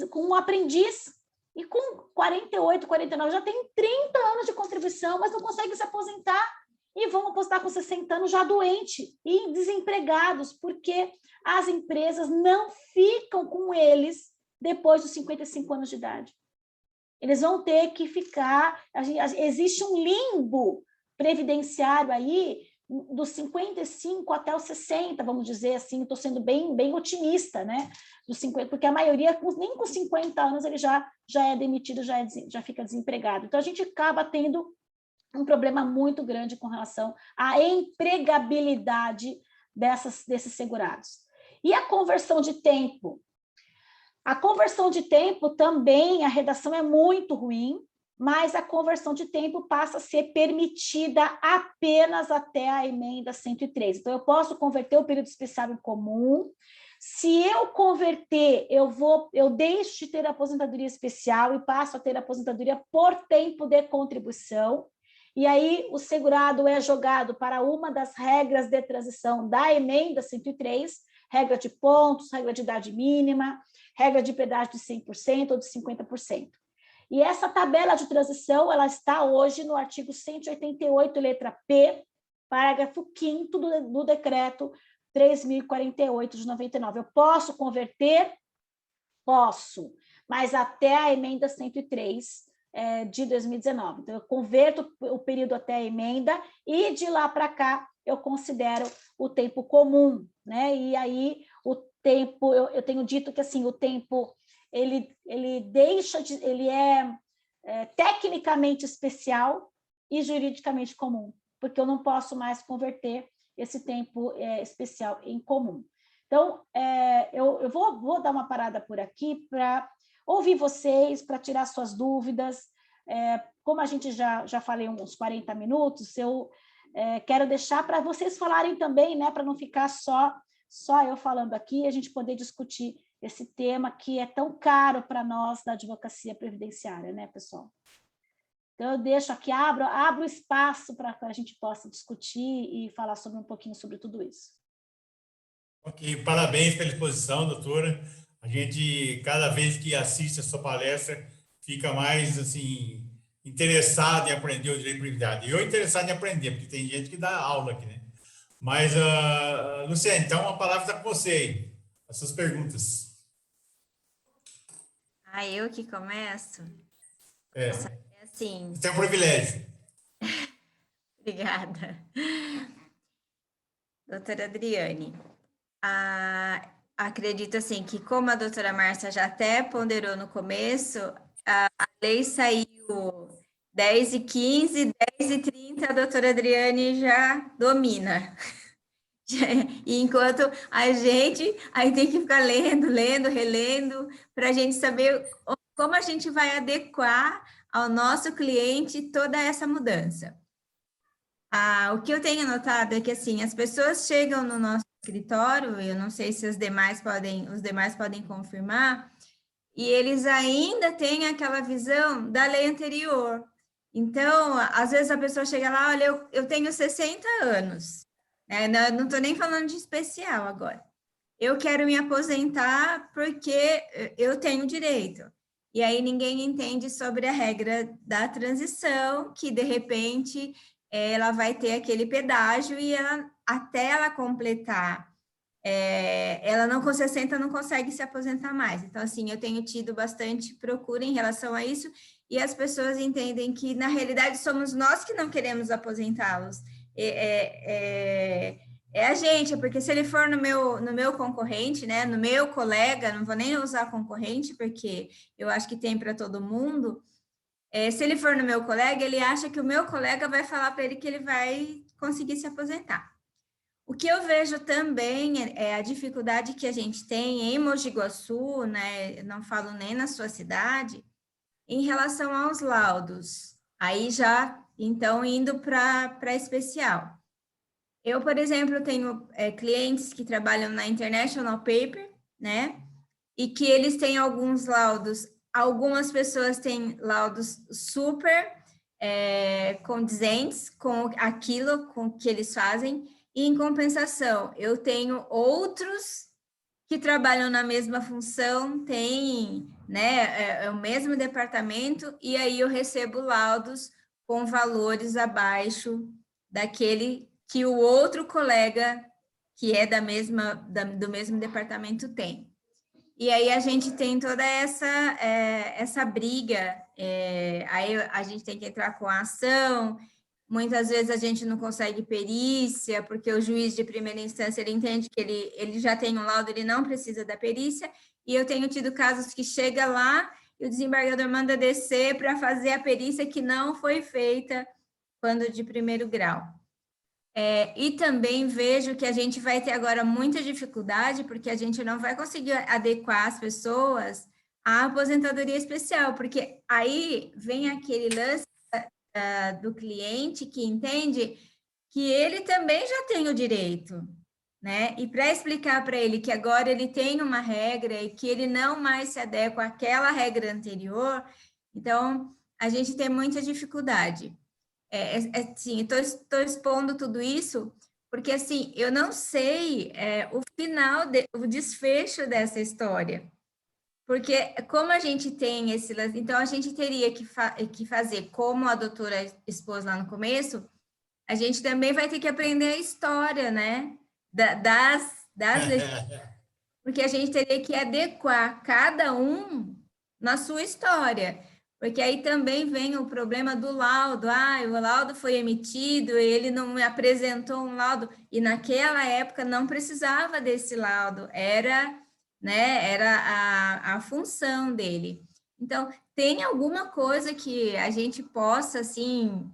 com um aprendiz, e com 48, 49, já tem 30 anos de contribuição, mas não conseguem se aposentar, e vão apostar com 60 anos já doente e desempregados, porque as empresas não ficam com eles depois dos 55 anos de idade. Eles vão ter que ficar... Existe um limbo previdenciário aí, dos 55 até os 60, vamos dizer assim, estou sendo bem otimista, né? Dos 50, porque a maioria, nem com 50 anos, ele já é demitido, já fica desempregado. Então, a gente acaba tendo um problema muito grande com relação à empregabilidade desses segurados. E a conversão de tempo? A conversão de tempo também, a redação é muito ruim, mas a conversão de tempo passa a ser permitida apenas até a emenda 103. Então, eu posso converter o período especial em comum. Se eu converter, eu deixo de ter aposentadoria especial e passo a ter aposentadoria por tempo de contribuição. E aí, o segurado é jogado para uma das regras de transição da emenda 103, regra de pontos, regra de idade mínima, regra de pedágio de 100% ou de 50%. E essa tabela de transição, ela está hoje no artigo 188, letra P, parágrafo 5º do decreto 3.048 de 99. Eu posso converter? Posso, mas até a emenda 103 de 2019. Então, eu converto o período até a emenda e de lá para cá eu considero o tempo comum, né? E aí o tempo, eu tenho dito que assim, o tempo ele é tecnicamente especial e juridicamente comum, porque eu não posso mais converter esse tempo especial em comum. Então, eu vou dar uma parada por aqui para ouvir vocês, para tirar suas dúvidas. Como a gente já falei uns 40 minutos, eu quero deixar para vocês falarem também, né, para não ficar só eu falando aqui, a gente poder discutir esse tema que é tão caro para nós da advocacia previdenciária, né, pessoal? Então, eu deixo aqui, abro espaço para a gente possa discutir e falar um pouquinho sobre tudo isso. Ok, parabéns pela exposição, doutora. A gente, cada vez que assiste a sua palestra, fica mais, assim, interessado em aprender o direito de privacidade. Eu interessado em aprender, porque tem gente que dá aula aqui, né? Mas, Luciane, então a palavra está com você aí, as suas perguntas. Eu que começo? Assim... Você tem um privilégio. Obrigada. Doutora Adriane, acredito assim que, como a doutora Márcia já até ponderou no começo, a lei saiu 10h15, 10h30, a doutora Adriane já domina. E enquanto a gente aí tem que ficar lendo, relendo, para a gente saber como a gente vai adequar ao nosso cliente toda essa mudança. O que eu tenho notado é que assim, as pessoas chegam no nosso escritório, eu não sei se os demais podem confirmar, e eles ainda têm aquela visão da lei anterior. Então, às vezes a pessoa chega lá, olha, eu tenho 60 anos. Não estou nem falando de especial agora. Eu quero me aposentar porque eu tenho direito. E aí ninguém entende sobre a regra da transição, que de repente ela vai ter aquele pedágio e até ela completar, ela não com 60 não consegue se aposentar mais. Então, assim, eu tenho tido bastante procura em relação a isso e as pessoas entendem que, na realidade, somos nós que não queremos aposentá-los. A gente, porque se ele for no meu concorrente, né, no meu colega, não vou nem usar concorrente, porque eu acho que tem para todo mundo, se ele for no meu colega, ele acha que o meu colega vai falar para ele que ele vai conseguir se aposentar. O que eu vejo também é a dificuldade que a gente tem em Mogi Guaçu, né, não falo nem na sua cidade, em relação aos laudos. Aí já, então, indo para especial. Eu, por exemplo, tenho clientes que trabalham na International Paper, né? E que eles têm alguns laudos. Algumas pessoas têm laudos super condizentes com aquilo com que eles fazem. E, em compensação, eu tenho outros que trabalham na mesma função, têm, né, é o mesmo departamento, e aí eu recebo laudos com valores abaixo daquele que o outro colega que é do mesmo departamento tem. E aí a gente tem toda essa briga, aí a gente tem que entrar com a ação, muitas vezes a gente não consegue perícia, porque o juiz de primeira instância, ele entende que ele já tem um laudo, ele não precisa da perícia, e eu tenho tido casos que chega lá e o desembargador manda descer para fazer a perícia que não foi feita quando de primeiro grau. E também vejo que a gente vai ter agora muita dificuldade, porque a gente não vai conseguir adequar as pessoas à aposentadoria especial, porque aí vem aquele lance do cliente que entende que ele também já tem o direito, né? E para explicar para ele que agora ele tem uma regra e que ele não mais se adequa àquela regra anterior, então a gente tem muita dificuldade. Assim, estou expondo tudo isso porque, assim, eu não sei o desfecho dessa história. Porque como a gente tem esse... Então, a gente teria que fazer, como a doutora expôs lá no começo, a gente também vai ter que aprender a história, né? Porque a gente teria que adequar cada um na sua história. Porque aí também vem o problema do laudo. O laudo foi emitido, ele não me apresentou um laudo. E naquela época não precisava desse laudo, era a função dele. Então, tem alguma coisa que a gente possa, assim,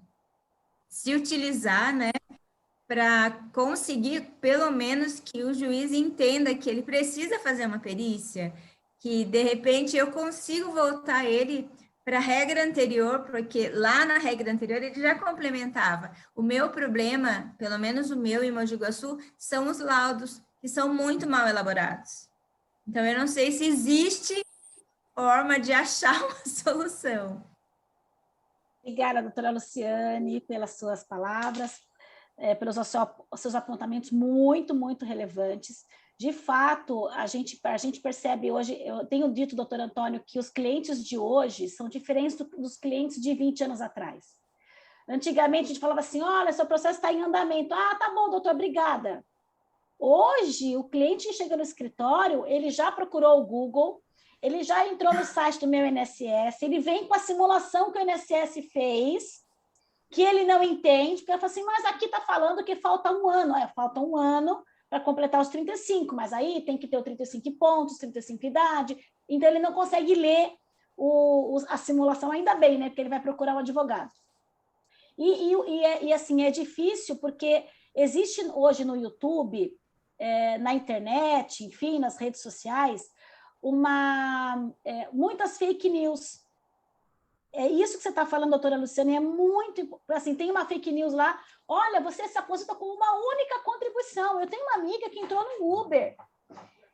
se utilizar, né, para conseguir, pelo menos, que o juiz entenda que ele precisa fazer uma perícia, que, de repente, eu consigo voltar ele para a regra anterior, porque lá na regra anterior ele já complementava. O meu problema, pelo menos o meu em Mogi Guaçu, são os laudos, que são muito mal elaborados. Então, eu não sei se existe forma de achar uma solução. Obrigada, doutora Luciane, pelas suas palavras, pelos seus apontamentos muito, muito relevantes. De fato, a gente percebe hoje, eu tenho dito, doutor Antônio, que os clientes de hoje são diferentes dos clientes de 20 anos atrás. Antigamente, a gente falava assim, olha, seu processo está em andamento. Ah, tá bom, doutor, obrigada. Hoje, o cliente que chega no escritório, ele já procurou o Google, ele já entrou no site do meu INSS, ele vem com a simulação que o INSS fez, que ele não entende, porque ele fala assim, mas aqui está falando que falta um ano. Falta um ano para completar os 35, mas aí tem que ter o 35 pontos, 35 idade, então ele não consegue ler a simulação, ainda bem, né, porque ele vai procurar um advogado. E assim, é difícil, porque existe hoje no YouTube, na internet, enfim, nas redes sociais, muitas fake news. Isso que você está falando, doutora Luciane, é muito... Assim, tem uma fake news lá, olha, você se aposenta com uma única contribuição. Eu tenho uma amiga que entrou no Uber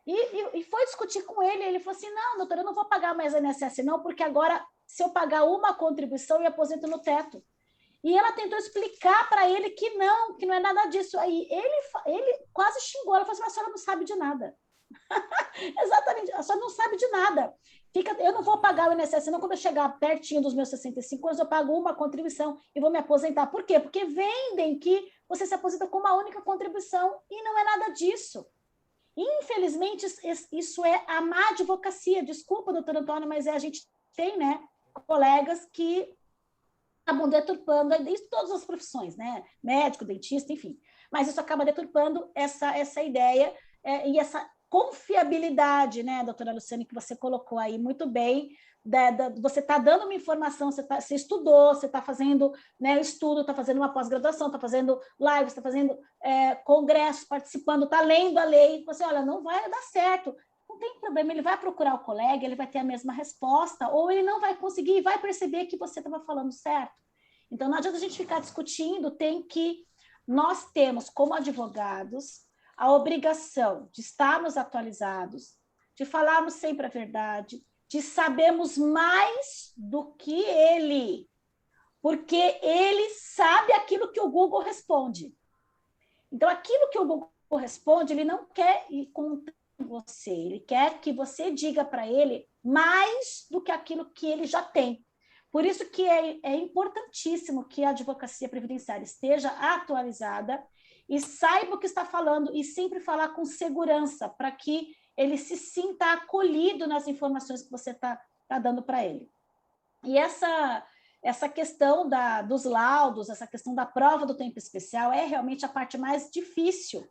e foi discutir com ele falou assim, não, doutora, eu não vou pagar mais a INSS não, porque agora, se eu pagar uma contribuição, eu aposento no teto. E ela tentou explicar para ele que não é nada disso. Aí ele quase xingou, ela falou assim, mas a senhora não sabe de nada. Exatamente, a senhora não sabe de nada. Eu não vou pagar o INSS, não, quando eu chegar pertinho dos meus 65 anos, eu pago uma contribuição e vou me aposentar. Por quê? Porque vendem que você se aposenta com uma única contribuição e não é nada disso. Infelizmente, isso é a má advocacia. Desculpa, doutor Antônio, mas a gente tem, né, colegas que acabam deturpando, isso em todas as profissões, né? Médico, dentista, enfim. Mas isso acaba deturpando essa ideia e essa confiabilidade, né, doutora Luciane, que você colocou aí muito bem, você está dando uma informação, você estudou, você está fazendo, né, estudo, está fazendo uma pós-graduação, está fazendo lives, está fazendo congressos, participando, está lendo a lei, você, olha, não vai dar certo, não tem problema, ele vai procurar o colega, ele vai ter a mesma resposta, ou ele não vai conseguir e vai perceber que você estava falando certo. Então, não adianta a gente ficar discutindo, nós temos, como advogados, a obrigação de estarmos atualizados, de falarmos sempre a verdade, de sabermos mais do que ele, porque ele sabe aquilo que o Google responde. Então, aquilo que o Google responde, ele não quer ir com você, ele quer que você diga para ele mais do que aquilo que ele já tem. Por isso que é importantíssimo que a advocacia previdenciária esteja atualizada e saiba o que está falando e sempre falar com segurança para que ele se sinta acolhido nas informações que você está dando para ele. E essa questão dos laudos, essa questão da prova do tempo especial é realmente a parte mais difícil.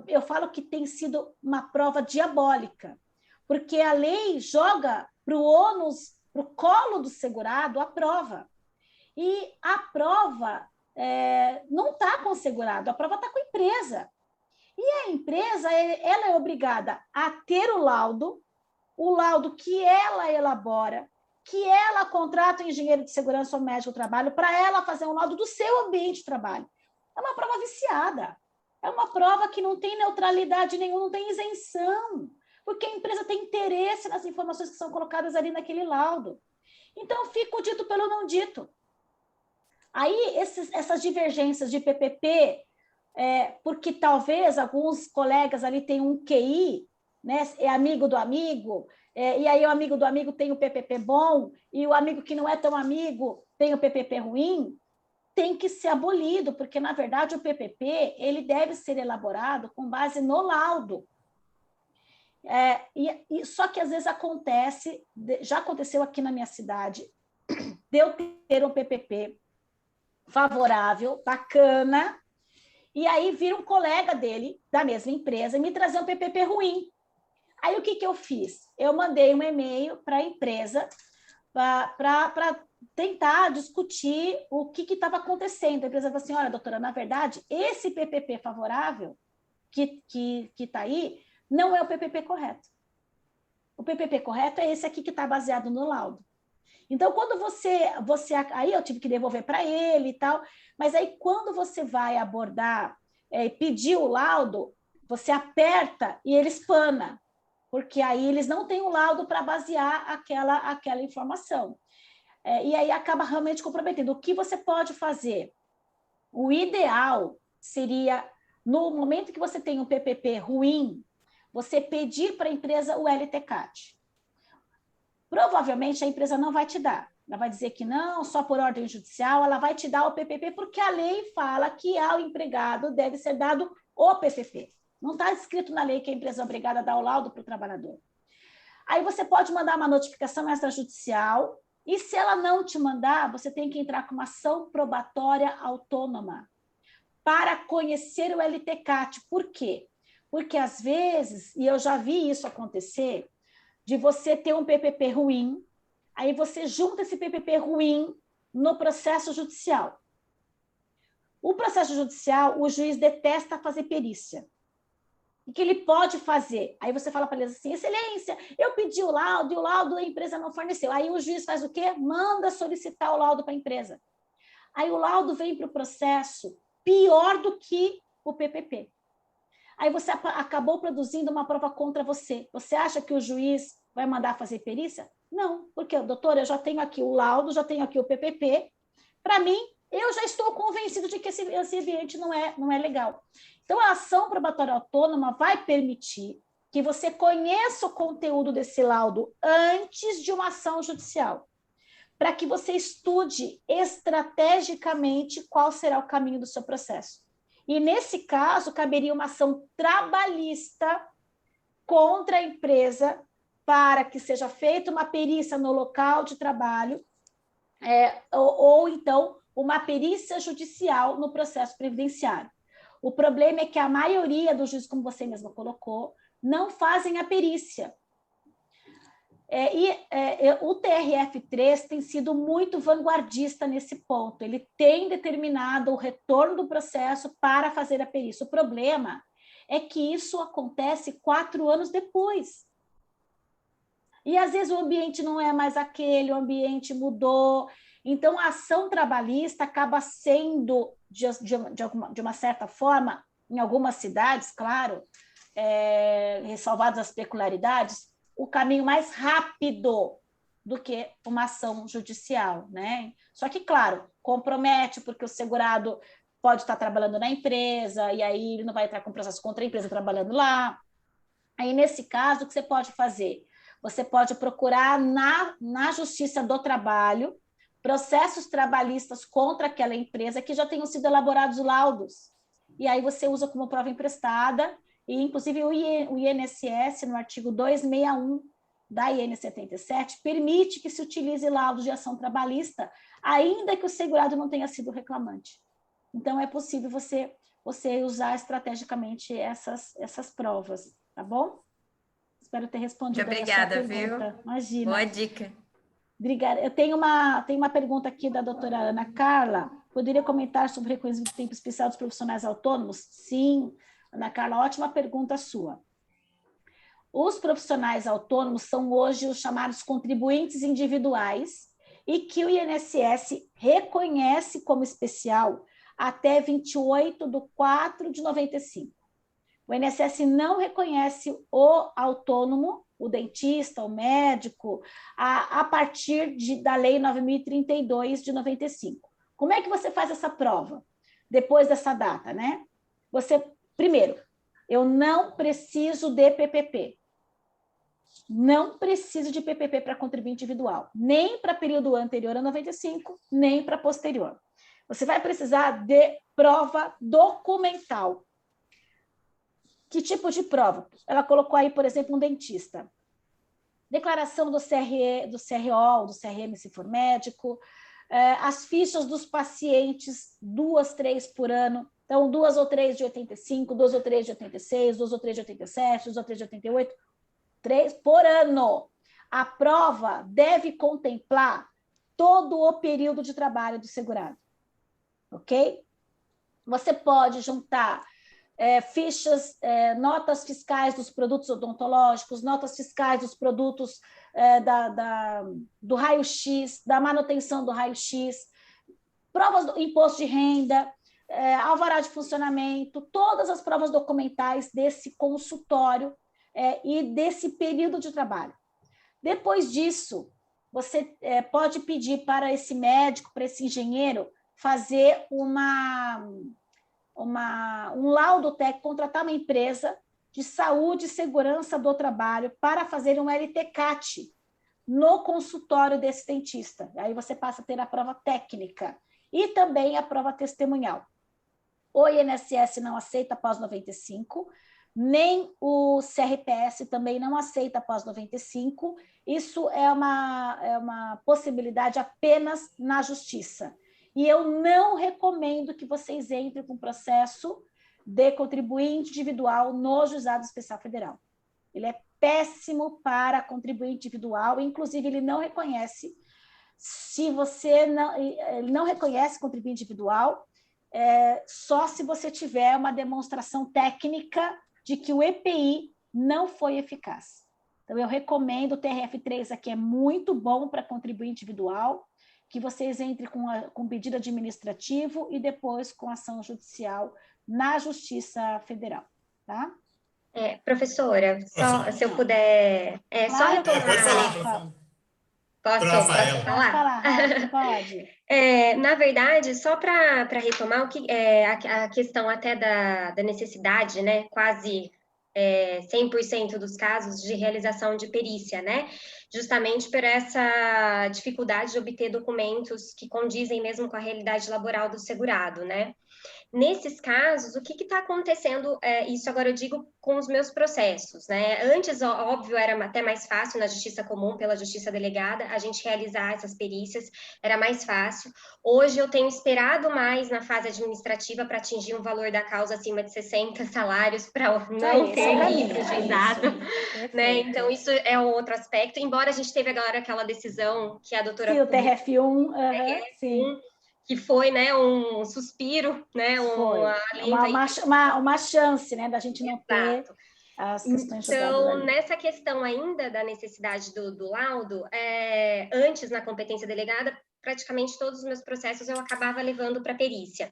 Eu falo que tem sido uma prova diabólica, porque a lei joga para o ônus, para o colo do segurado a prova. E a prova não está com o segurado, a prova está com a empresa. E a empresa ela é obrigada a ter o laudo que ela elabora, que ela contrata um engenheiro de segurança ou médico do trabalho para ela fazer um laudo do seu ambiente de trabalho. É uma prova viciada. É uma prova que não tem neutralidade nenhuma, não tem isenção, porque a empresa tem interesse nas informações que são colocadas ali naquele laudo. Então, fica o dito pelo não dito. Aí, essas divergências de PPP, porque talvez alguns colegas ali tenham um QI, né, é amigo do amigo, e aí o amigo do amigo tem o PPP bom, e o amigo que não é tão amigo tem o PPP ruim, tem que ser abolido, porque, na verdade, o PPP ele deve ser elaborado com base no laudo. Só que, às vezes, já aconteceu aqui na minha cidade, de eu ter um PPP favorável, bacana, e aí vira um colega dele, da mesma empresa, e me trazer um PPP ruim. Aí, o que eu fiz? Eu mandei um e-mail para a empresa para tentar discutir o que estava acontecendo. A empresa falou assim, olha, doutora, na verdade, esse PPP favorável que está aí não é o PPP correto. O PPP correto é esse aqui que está baseado no laudo. Então, quando aí eu tive que devolver para ele e tal, mas aí quando você vai abordar, pedir o laudo, você aperta e ele espana, porque aí eles não têm o laudo para basear aquela informação. E aí acaba realmente comprometendo. O que você pode fazer? O ideal seria, no momento que você tem um PPP ruim, você pedir para a empresa o LTCAT. Provavelmente a empresa não vai te dar. Ela vai dizer que não, só por ordem judicial, ela vai te dar o PPP, porque a lei fala que ao empregado deve ser dado o PPP. Não está escrito na lei que a empresa é obrigada a dar o laudo para o trabalhador. Aí você pode mandar uma notificação extrajudicial, e se ela não te mandar, você tem que entrar com uma ação probatória autônoma para conhecer o LTCAT. Por quê? Porque, às vezes, e eu já vi isso acontecer, de você ter um PPP ruim, aí você junta esse PPP ruim no processo judicial. O processo judicial, o juiz detesta fazer perícia. O que ele pode fazer? Aí você fala para ele assim, excelência, eu pedi o laudo e o laudo a empresa não forneceu. Aí o juiz faz o quê? Manda solicitar o laudo para a empresa. Aí o laudo vem para o processo pior do que o PPP. Aí você acabou produzindo uma prova contra você. Você acha que o juiz vai mandar fazer perícia? Não, porque, doutora, eu já tenho aqui o laudo, já tenho aqui o PPP. Para mim, eu já estou convencido de que esse ambiente não é legal. Então, a ação probatória autônoma vai permitir que você conheça o conteúdo desse laudo antes de uma ação judicial, para que você estude estrategicamente qual será o caminho do seu processo. E, nesse caso, caberia uma ação trabalhista contra a empresa para que seja feita uma perícia no local de trabalho, ou então uma perícia judicial no processo previdenciário. O problema é que a maioria dos juízes, como você mesma colocou, não fazem a perícia. O TRF3 tem sido muito vanguardista nesse ponto. Ele tem determinado o retorno do processo para fazer a perícia. O problema é que isso acontece 4 anos depois. E, às vezes, o ambiente não é mais aquele, o ambiente mudou. Então, a ação trabalhista acaba sendo, de uma certa forma, em algumas cidades, claro, ressalvadas as peculiaridades, o caminho mais rápido do que uma ação judicial, né? Só que, claro, compromete, porque o segurado pode estar trabalhando na empresa, e aí ele não vai entrar com processo contra a empresa trabalhando lá. Aí, nesse caso, o que você pode fazer? Você pode procurar na Justiça do Trabalho processos trabalhistas contra aquela empresa que já tenham sido elaborados laudos. E aí você usa como prova emprestada, e inclusive o INSS, no artigo 261 da IN 77, permite que se utilize laudos de ação trabalhista, ainda que o segurado não tenha sido reclamante. Então, é possível você usar estrategicamente essas provas, tá bom? Espero ter respondido. Obrigada, a sua pergunta. viu? Imagina. Boa dica. Obrigada. Eu tenho uma pergunta aqui da doutora Ana Carla. Poderia comentar sobre o reconhecimento de tempo especial dos profissionais autônomos? Sim, Ana Carla, ótima pergunta sua. Os profissionais autônomos são hoje os chamados contribuintes individuais e que o INSS reconhece como especial até 28/4/95. O INSS não reconhece o autônomo, o dentista, o médico, a partir da Lei 9.032 de 95. Como é que você faz essa prova? Depois dessa data, né? Primeiro, eu não preciso de PPP. Não preciso de PPP para contribuinte individual, nem para período anterior a 95, nem para posterior. Você vai precisar de prova documental. Que tipo de prova? Ela colocou aí, por exemplo, um dentista. Declaração do CRO, do CRM, se for médico, as fichas dos pacientes, 2, 3 por ano. Então, 2 ou 3 de 85, 2 ou 3 de 86, 2 ou 3 de 87, 2 ou 3 de 88, 3 por ano. A prova deve contemplar todo o período de trabalho do segurado. Ok? Você pode juntar fichas, notas fiscais dos produtos odontológicos, notas fiscais dos produtos do raio-x, da manutenção do raio-x, provas do imposto de renda, alvará de funcionamento, todas as provas documentais desse consultório e desse período de trabalho. Depois disso, você pode pedir para esse médico, para esse engenheiro, fazer um laudo técnico, contratar uma empresa de saúde e segurança do trabalho para fazer um LTCAT no consultório desse dentista. Aí você passa a ter a prova técnica e também a prova testemunhal. O INSS não aceita após 95, nem o CRPS também não aceita após 95. Isso é uma possibilidade apenas na justiça. E eu não recomendo que vocês entrem com processo de contribuinte individual no Juizado Especial Federal. Ele é péssimo para contribuinte individual, inclusive ele não reconhece, ele não reconhece contribuinte individual, só se você tiver uma demonstração técnica de que o EPI não foi eficaz. Então, eu recomendo o TRF3 aqui, é muito bom para contribuinte individual, que vocês entrem com pedido administrativo e depois com ação judicial na Justiça Federal, tá? Professora, se eu puder... Claro, só pode falar. Posso falar? Pode falar, pode. Na verdade, só para retomar a questão até da necessidade, né, quase 100% dos casos de realização de perícia, né, justamente por essa dificuldade de obter documentos que condizem mesmo com a realidade laboral do segurado, né. Nesses casos, o que está acontecendo, isso agora eu digo com os meus processos, né? Antes, óbvio, era até mais fácil na justiça comum, pela justiça delegada, a gente realizar essas perícias, era mais fácil. Hoje eu tenho esperado mais na fase administrativa para atingir um valor da causa acima de 60 salários para não ter ir para o juizado, né? Então, isso é um outro aspecto, embora a gente teve agora aquela decisão que a doutora... Sim, o TRF1, sim. Que foi, né, um suspiro, né, uma chance, né, da gente não ter as questões julgadas ali. Então, nessa questão ainda da necessidade do laudo, antes na competência delegada, praticamente todos os meus processos eu acabava levando para perícia.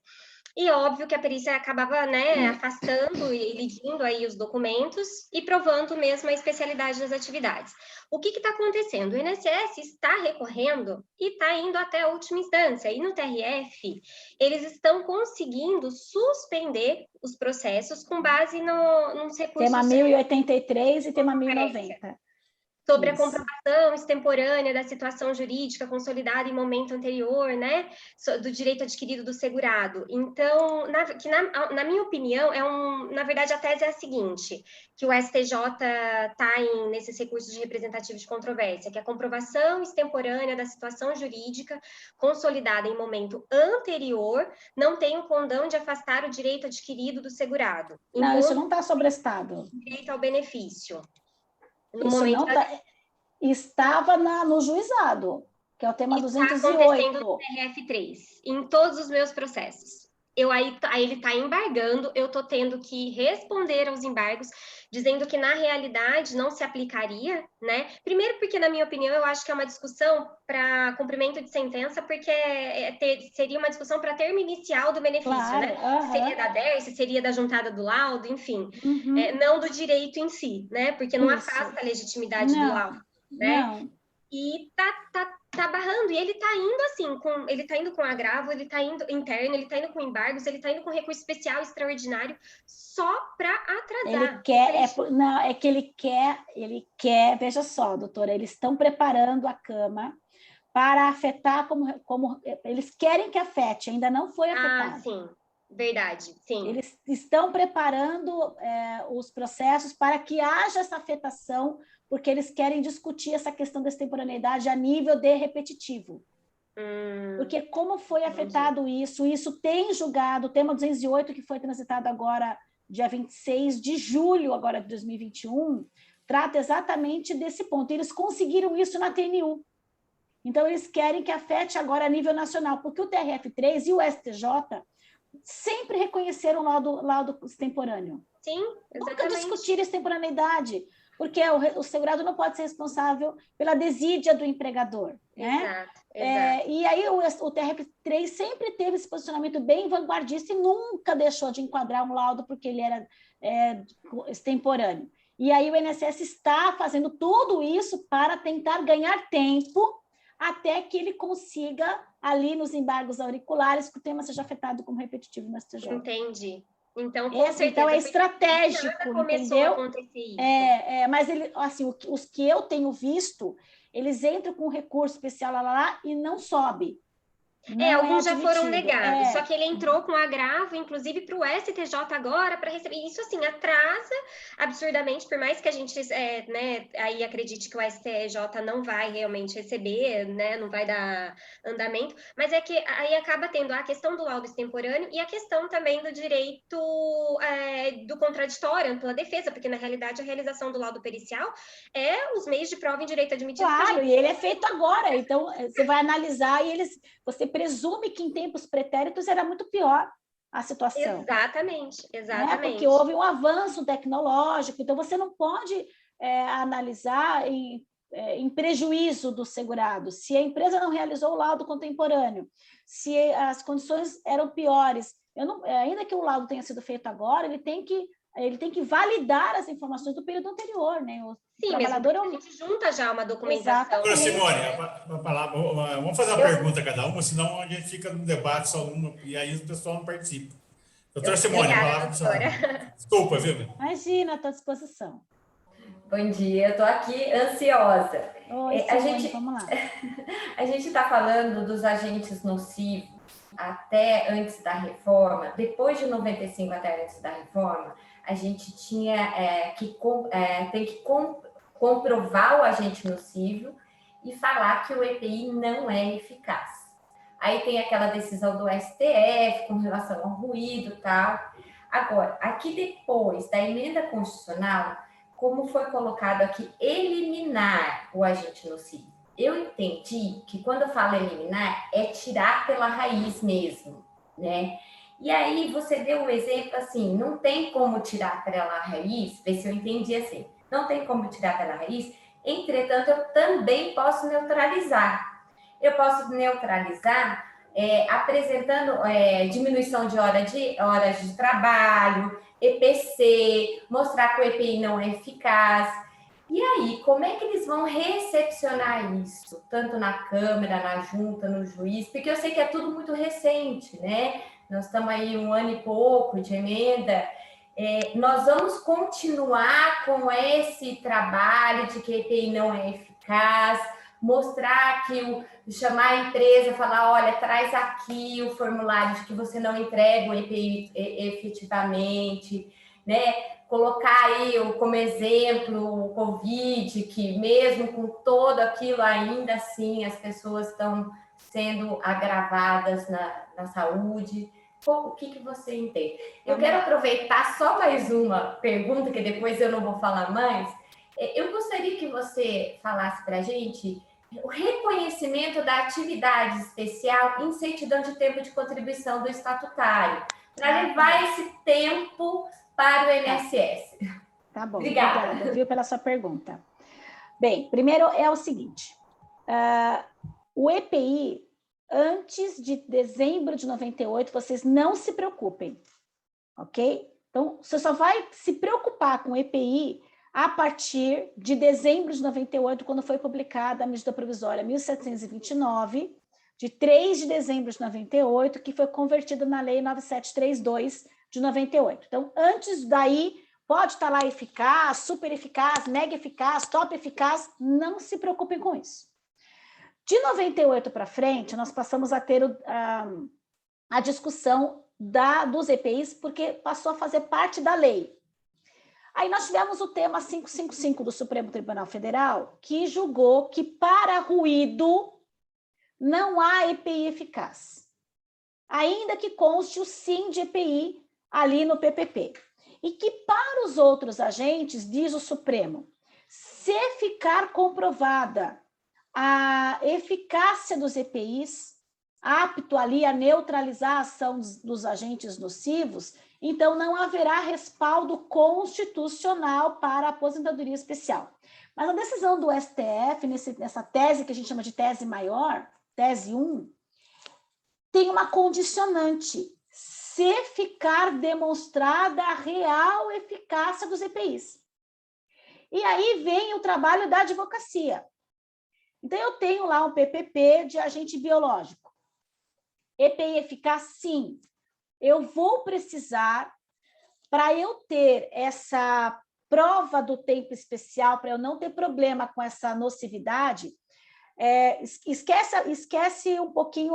E óbvio que a perícia acabava, né, afastando e lidindo aí os documentos e provando mesmo a especialidade das atividades. O que está acontecendo? O INSS está recorrendo e está indo até a última instância. E no TRF, eles estão conseguindo suspender os processos com base nos recursos... Tema 1083 e tema 1090. Sobre a comprovação extemporânea da situação jurídica consolidada em momento anterior, né, do direito adquirido do segurado. Então, na minha opinião, na verdade, a tese é a seguinte, que o STJ está nesses recursos de representativo de controvérsia, que a comprovação extemporânea da situação jurídica consolidada em momento anterior não tem o condão de afastar o direito adquirido do segurado. Não, isso não está sobrestado. Direito ao benefício. No isso momento não estava no juizado, que é o tema 208. Está acontecendo no TRF3, em todos os meus processos. Aí ele está embargando, eu estou tendo que responder aos embargos, dizendo que, na realidade, não se aplicaria, né? Primeiro porque, na minha opinião, eu acho que é uma discussão para cumprimento de sentença, porque seria uma discussão para termo inicial do benefício, claro, né? Seria da DERS, seria da juntada do laudo, enfim. Não do direito em si, né? Porque não afasta a legitimidade do laudo, né? Não. E tá barrando, e ele tá indo assim, ele tá indo com agravo, ele tá indo interno, ele tá indo com embargos, ele tá indo com recurso especial extraordinário só para atrasar. Ele quer, ele quer, veja só, doutora, eles estão preparando a Câmara para afetar como eles querem que afete, ainda não foi afetado. Ah, sim. Verdade, sim. Eles estão preparando os processos para que haja essa afetação, porque eles querem discutir essa questão da extemporaneidade a nível de repetitivo. Porque como foi afetado isso tem julgado, o tema 208, que foi transitado agora, dia 26 de julho agora de 2021, trata exatamente desse ponto. Eles conseguiram isso na TNU. Então, eles querem que afete agora a nível nacional, porque o TRF3 e o STJ sempre reconheceram o laudo extemporâneo. Sim, exatamente. Nunca discutiram extemporaneidade, porque o segurado não pode ser responsável pela desídia do empregador. Né? Exato. E aí o TRF3 sempre teve esse posicionamento bem vanguardista e nunca deixou de enquadrar um laudo porque ele era extemporâneo. E aí o INSS está fazendo tudo isso para tentar ganhar tempo até que ele consiga, ali nos embargos auriculares, que o tema seja afetado como repetitivo no STJ. Entendi. Então, então é estratégico, entendeu? Mas assim, os que eu tenho visto, eles entram com recurso especial e não sobe. Alguns já foram negados, só que ele entrou com agravo, inclusive para o STJ agora, para receber. Isso, assim, atrasa absurdamente, por mais que a gente aí acredite que o STJ não vai realmente receber, né, não vai dar andamento, mas é que aí acaba tendo a questão do laudo extemporâneo e a questão também do direito do contraditório, ampla defesa, porque, na realidade, a realização do laudo pericial é os meios de prova em direito admitido. Claro, e ele é feito agora, então você vai analisar e você presume que em tempos pretéritos era muito pior a situação. Exatamente. Né? Porque houve um avanço tecnológico, então você não pode analisar em prejuízo do segurado. Se a empresa não realizou o laudo contemporâneo, se as condições eram piores, ainda que o laudo tenha sido feito agora, ele tem que validar as informações do período anterior, né? Sim, mesmo a gente junta já uma documentação. Doutora Simone, vamos fazer uma pergunta a cada uma, senão a gente fica no debate só uma, e aí o pessoal não participa. Doutora Simone, a palavra para você. Desculpa, viu? Imagina, estou à disposição. Bom dia, eu estou aqui ansiosa. Oi, Simone, vamos lá. A gente está falando dos agentes nocivos até antes da reforma, depois de 95 até antes da reforma, a gente tinha tem que comprovar o agente nocivo e falar que o EPI não é eficaz. Aí tem aquela decisão do STF com relação ao ruído e tal. Agora, aqui depois da emenda constitucional, como foi colocado aqui, eliminar o agente nocivo. Eu entendi que quando eu falo eliminar, é tirar pela raiz mesmo, né? E aí você deu o exemplo assim, não tem como tirar pela raiz, vê se eu entendi assim, não tem como tirar pela raiz, entretanto, eu também posso neutralizar. eu posso neutralizar apresentando diminuição de horas de trabalho, EPC, mostrar que o EPI não é eficaz. E aí, como é que eles vão recepcionar isso? Tanto na Câmara, na Junta, no juiz? Porque eu sei que é tudo muito recente, né? Nós estamos aí 1 ano e pouco de emenda. Nós vamos continuar com esse trabalho de que a EPI não é eficaz, mostrar que chamar a empresa, falar, olha, traz aqui o formulário de que você não entrega o EPI efetivamente, né? Colocar aí como exemplo o Covid, que mesmo com todo aquilo, ainda assim as pessoas estão sendo agravadas na saúde. O que você entende? Eu quero aproveitar só mais uma pergunta, que depois eu não vou falar mais. Eu gostaria que você falasse para a gente o reconhecimento da atividade especial em certidão de tempo de contribuição do estatutário, para levar esse tempo para o INSS. Tá bom, obrigada, viu, pela sua pergunta. Bem, primeiro é o seguinte, o EPI, antes de dezembro de 98, vocês não se preocupem, ok? Então, você só vai se preocupar com o EPI a partir de dezembro de 98, quando foi publicada a medida provisória 1729, de 3 de dezembro de 98, que foi convertida na lei 9732 de 98. Então, antes daí, pode estar lá eficaz, super eficaz, mega eficaz, top eficaz, não se preocupem com isso. De 98 para frente, nós passamos a ter a discussão dos EPIs, porque passou a fazer parte da lei. Aí nós tivemos o tema 555 do Supremo Tribunal Federal, que julgou que para ruído não há EPI eficaz, ainda que conste o sim de EPI ali no PPP. E que para os outros agentes, diz o Supremo, se ficar comprovada a eficácia dos EPIs, apto ali a neutralizar a ação dos agentes nocivos, então não haverá respaldo constitucional para a aposentadoria especial. Mas a decisão do STF, nessa tese que a gente chama de tese maior, tese 1, tem uma condicionante, se ficar demonstrada a real eficácia dos EPIs. E aí vem o trabalho da advocacia. Então, eu tenho lá um PPP de agente biológico. EPI eficaz, sim. Eu vou precisar, para eu ter essa prova do tempo especial, para eu não ter problema com essa nocividade, esquece um pouquinho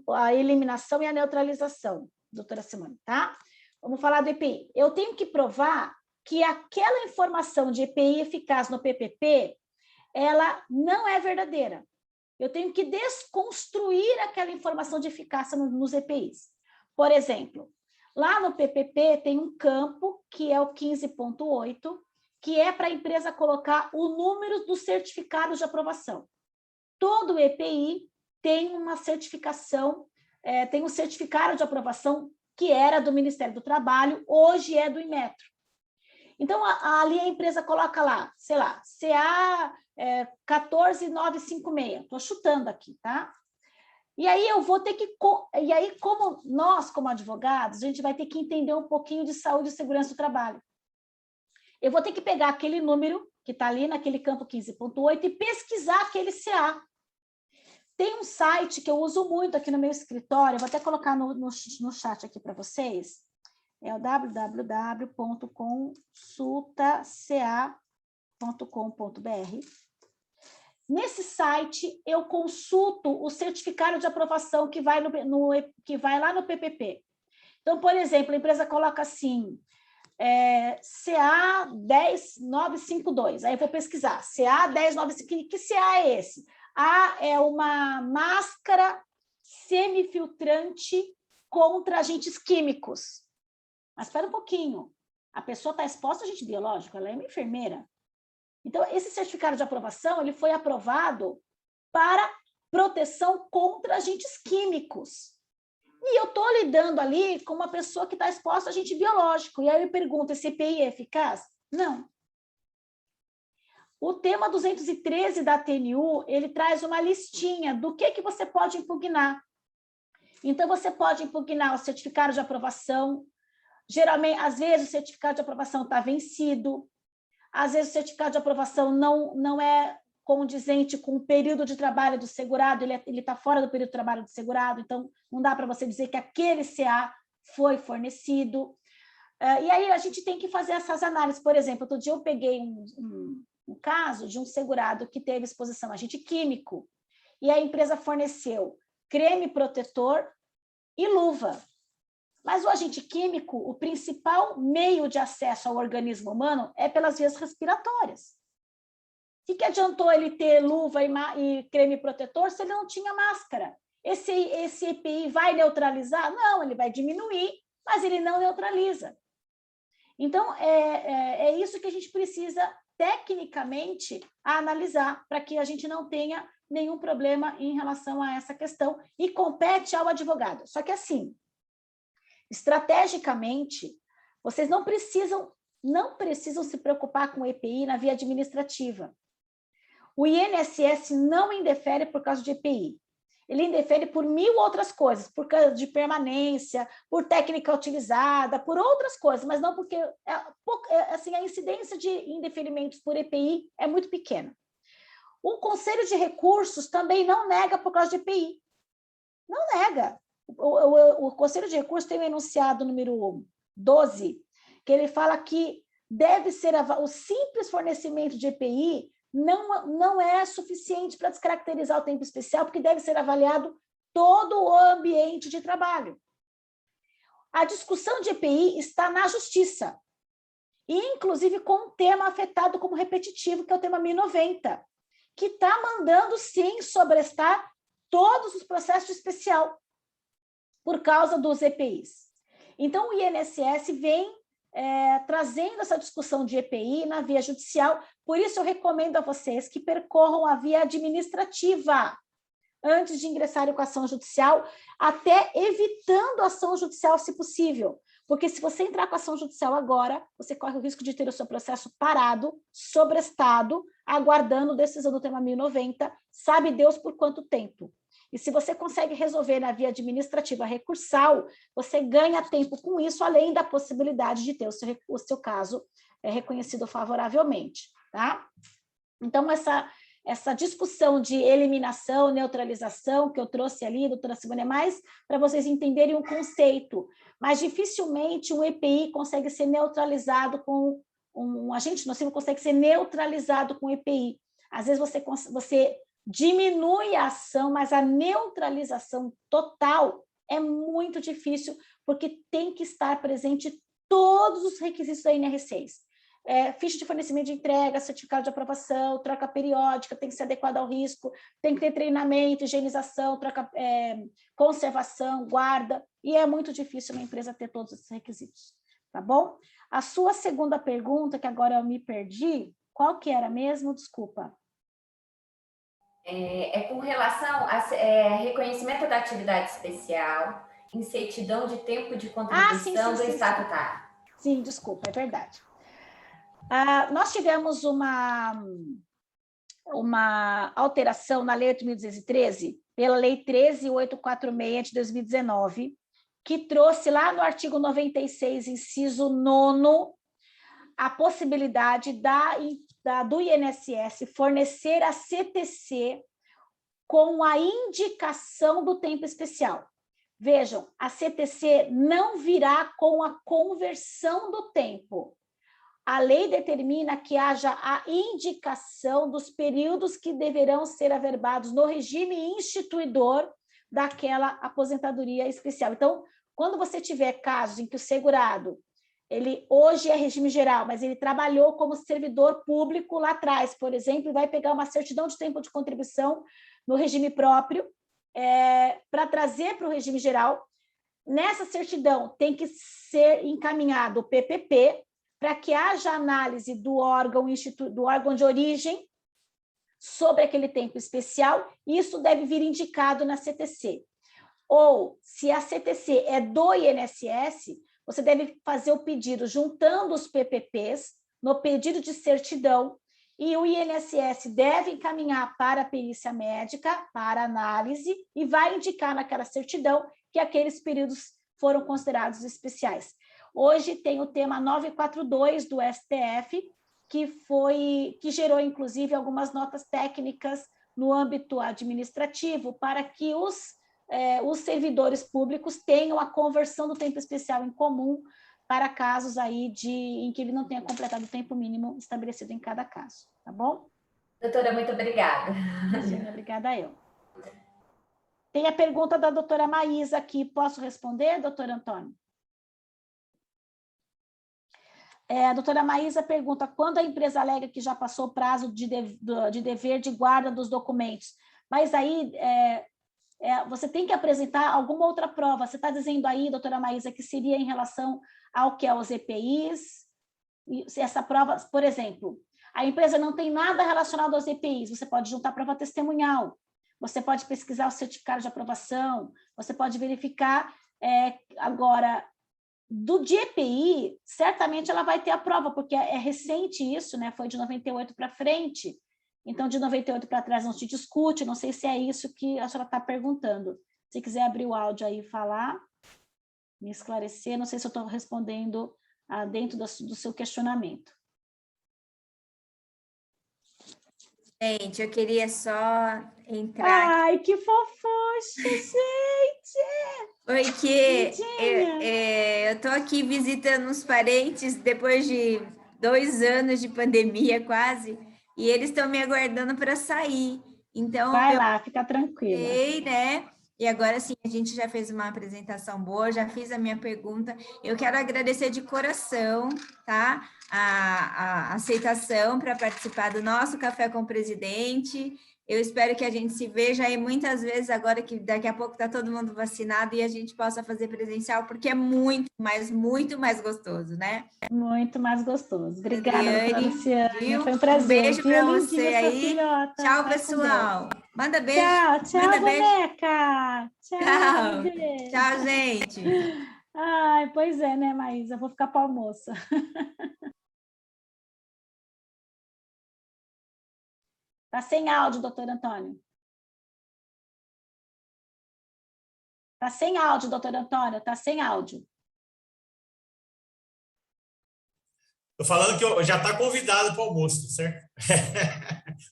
a eliminação e a neutralização, doutora Simone, tá? Vamos falar do EPI. Eu tenho que provar que aquela informação de EPI eficaz no PPP, ela não é verdadeira. Eu tenho que desconstruir aquela informação de eficácia nos EPIs. Por exemplo, lá no PPP tem um campo, que é o 15.8, que é para a empresa colocar o número dos certificados de aprovação. Todo EPI tem uma certificação, tem um certificado de aprovação que era do Ministério do Trabalho, hoje é do Inmetro. Então, ali a empresa coloca lá, sei lá, CA 14956, estou chutando aqui, tá? E aí eu vou ter que... E aí, como nós, como advogados, a gente vai ter que entender um pouquinho de saúde e segurança do trabalho. Eu vou ter que pegar aquele número que está ali naquele campo 15.8 e pesquisar aquele CA. Tem um site que eu uso muito aqui no meu escritório, eu vou até colocar no chat aqui para vocês, é o www.consultaca.com.br. Nesse site, eu consulto o certificado de aprovação que vai lá no PPP. Então, por exemplo, a empresa coloca assim, CA 10952, aí eu vou pesquisar, CA 10952, que CA é esse? É uma máscara semifiltrante contra agentes químicos. Mas espera um pouquinho, a pessoa está exposta a agente biológico, ela é uma enfermeira. Então, esse certificado de aprovação, ele foi aprovado para proteção contra agentes químicos. E eu estou lidando ali com uma pessoa que está exposta a agente biológico. E aí eu pergunto, esse EPI é eficaz? Não. O tema 213 da TNU, ele traz uma listinha do que você pode impugnar. Então, você pode impugnar o certificado de aprovação. Geralmente, às vezes, o certificado de aprovação está vencido. Às vezes, o certificado de aprovação não é condizente com o período de trabalho do segurado, ele está fora do período de trabalho do segurado, então não dá para você dizer que aquele CA foi fornecido. E aí a gente tem que fazer essas análises. Por exemplo, outro dia eu peguei um caso de um segurado que teve exposição a agente químico e a empresa forneceu creme protetor e luva. Mas o agente químico, o principal meio de acesso ao organismo humano é pelas vias respiratórias. O que adiantou ele ter luva e creme protetor se ele não tinha máscara? Esse EPI vai neutralizar? Não, ele vai diminuir, mas ele não neutraliza. Então, é isso que a gente precisa, tecnicamente, analisar, para que a gente não tenha nenhum problema em relação a essa questão, e compete ao advogado. Só que, assim, estrategicamente, vocês não precisam se preocupar com o EPI na via administrativa. O INSS não indefere por causa de EPI. Ele indefere por 1000 outras coisas, por causa de permanência, por técnica utilizada, por outras coisas, mas não porque assim, a incidência de indeferimentos por EPI é muito pequena. O Conselho de Recursos também não nega por causa de EPI. Não nega. O Conselho de Recursos tem um enunciado número 12, que ele fala que deve ser o simples fornecimento de EPI não é suficiente para descaracterizar o tempo especial, porque deve ser avaliado todo o ambiente de trabalho. A discussão de EPI está na Justiça, e inclusive com um tema afetado como repetitivo, que é o tema 1090, que está mandando, sim, sobrestar todos os processos de especial, por causa dos EPIs. Então, o INSS vem trazendo essa discussão de EPI na via judicial, por isso eu recomendo a vocês que percorram a via administrativa antes de ingressarem com a ação judicial, até evitando a ação judicial, se possível, porque se você entrar com a ação judicial agora, você corre o risco de ter o seu processo parado, sobrestado, aguardando decisão do tema 1090, sabe Deus por quanto tempo. E se você consegue resolver na via administrativa recursal, você ganha tempo com isso, além da possibilidade de ter o seu caso reconhecido favoravelmente. Tá? Então, essa discussão de eliminação, neutralização, que eu trouxe ali, doutora Simone, é mais para vocês entenderem o conceito, mas dificilmente um EPI consegue ser neutralizado com um agente nocivo, consegue ser neutralizado com EPI. Às vezes você diminui a ação, mas a neutralização total é muito difícil, porque tem que estar presente todos os requisitos da NR6. Ficha de fornecimento de entrega, certificado de aprovação, troca periódica, tem que ser adequado ao risco, tem que ter treinamento, higienização, conservação, guarda, e é muito difícil uma empresa ter todos esses requisitos, tá bom? A sua segunda pergunta, que agora eu me perdi, qual que era mesmo? Desculpa. Com relação a reconhecimento da atividade especial, em certidão de tempo de contribuição do estatutário. Sim, desculpa, é verdade. Nós tivemos uma alteração na Lei 8.213, pela Lei 13.846 de 2019, que trouxe lá no artigo 96, inciso 9º, a possibilidade do INSS fornecer a CTC com a indicação do tempo especial. Vejam, a CTC não virá com a conversão do tempo. A lei determina que haja a indicação dos períodos que deverão ser averbados no regime instituidor daquela aposentadoria especial. Então, quando você tiver casos em que o segurado, ele hoje é regime geral, mas ele trabalhou como servidor público lá atrás, por exemplo, e vai pegar uma certidão de tempo de contribuição no regime próprio, para trazer para o regime geral, nessa certidão tem que ser encaminhado o PPP, para que haja análise do órgão de origem sobre aquele tempo especial, e isso deve vir indicado na CTC. Ou, se a CTC é do INSS, você deve fazer o pedido juntando os PPPs no pedido de certidão e o INSS deve encaminhar para a perícia médica, para análise, e vai indicar naquela certidão que aqueles períodos foram considerados especiais. Hoje tem o tema 942 do STF, que gerou, inclusive, algumas notas técnicas no âmbito administrativo para que os servidores públicos tenham a conversão do tempo especial em comum para casos aí em que ele não tenha completado o tempo mínimo estabelecido em cada caso, tá bom? Doutora, muito obrigada. Obrigada a eu. Tem a pergunta da doutora Maísa aqui. Posso responder, doutor Antônio? A doutora Maísa pergunta: quando a empresa alega que já passou o prazo de dever de guarda dos documentos, mas aí você tem que apresentar alguma outra prova. Você está dizendo aí, doutora Maísa, que seria em relação ao que é os EPIs? Se essa prova, por exemplo, a empresa não tem nada relacionado aos EPIs, você pode juntar prova testemunhal, você pode pesquisar o certificado de aprovação, você pode verificar. Agora, de EPI, certamente ela vai ter a prova, porque é recente isso, né? Foi de 98 para frente. Então, de 98 para trás não se discute, não sei se é isso que a senhora está perguntando. Se quiser abrir o áudio aí e falar, me esclarecer, não sei se eu estou respondendo dentro do seu questionamento. Gente, eu queria só entrar... Ai, que fofucha, gente! Oi, que eu estou aqui visitando uns parentes depois de 2 anos de pandemia quase, e eles estão me aguardando para sair. Então, vai lá, fica tranquila. Né? E agora sim, a gente já fez uma apresentação boa, já fiz a minha pergunta. Eu quero agradecer de coração, tá? A aceitação para participar do nosso Café com o Presidente. Eu espero que a gente se veja aí muitas vezes agora que daqui a pouco está todo mundo vacinado e a gente possa fazer presencial, porque é muito mais gostoso, né? Muito mais gostoso. Obrigada, doutora Luciane. Foi um Um prazer. beijo para você aí. Filhota. Tchau, pessoal. Manda beijo. Tchau, Manda boneca. Tchau. Beijo. Tchau, gente. Ai, pois é, né, Maísa? Eu vou ficar para o almoço. Está sem áudio, doutor Antônio. Está sem áudio, doutor Antônio. Está sem áudio. Estou falando que já está convidado para o almoço, certo?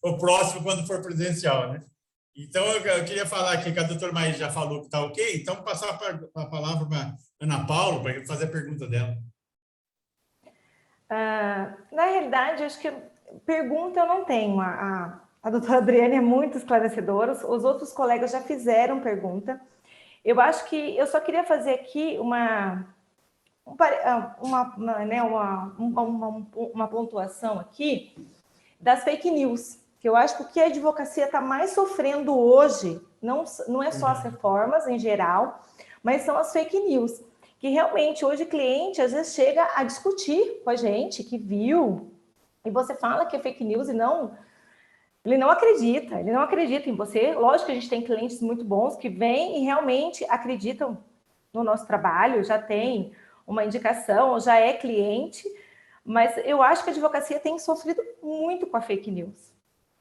O próximo, quando for presencial, né? Então, eu queria falar aqui que a doutora Maísa já falou que está ok, então vou passar a palavra para a Ana Paula, para fazer a pergunta dela. Na realidade, acho que pergunta eu não tenho. A doutora Adriane é muito esclarecedora, os outros colegas já fizeram pergunta. Eu acho que eu só queria fazer aqui uma pontuação aqui das fake news, que eu acho que o que a advocacia está mais sofrendo hoje não é só as reformas em geral, mas são as fake news, que realmente hoje o cliente às vezes chega a discutir com a gente, que viu, e você fala que é fake news e ele não acredita em você. Lógico que a gente tem clientes muito bons que vêm e realmente acreditam no nosso trabalho, já tem uma indicação, já é cliente, mas eu acho que a advocacia tem sofrido muito com a fake news,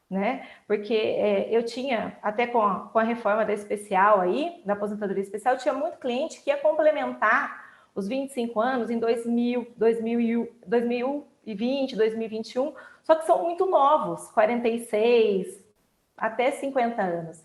né? Porque eu tinha, até com a reforma da especial aí, da aposentadoria especial, eu tinha muito cliente que ia complementar os 25 anos em 2020, 2021, só que são muito novos, 46, até 50 anos.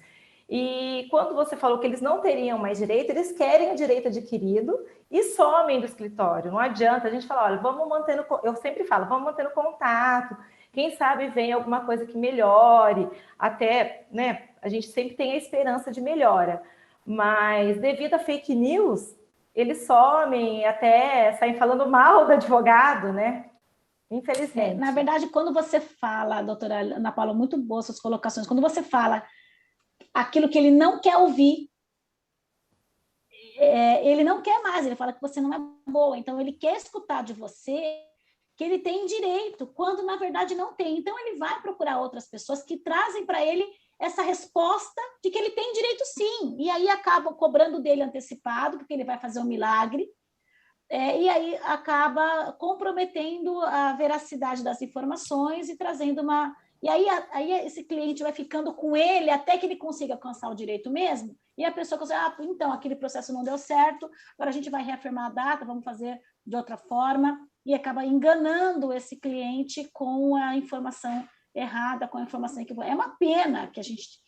E quando você falou que eles não teriam mais direito, eles querem o direito adquirido e somem do escritório. Não adianta a gente falar, olha, vamos mantendo, eu sempre falo, vamos mantendo contato, quem sabe vem alguma coisa que melhore, até, né, a gente sempre tem a esperança de melhora, mas devido a fake news, eles somem, até saem falando mal do advogado, né? Infelizmente. Na verdade, quando você fala, doutora Ana Paula, muito boas suas colocações, quando você fala aquilo que ele não quer ouvir, ele não quer mais, ele fala que você não é boa, então ele quer escutar de você que ele tem direito, quando na verdade não tem. Então ele vai procurar outras pessoas que trazem para ele essa resposta de que ele tem direito sim, e aí acabam cobrando dele antecipado, porque ele vai fazer um milagre, e aí acaba comprometendo a veracidade das informações e trazendo uma... E aí esse cliente vai ficando com ele até que ele consiga alcançar o direito mesmo, e a pessoa consegue, então, aquele processo não deu certo, agora a gente vai reafirmar a data, vamos fazer de outra forma, e acaba enganando esse cliente com a informação errada, com a informação equivocada. É uma pena que a gente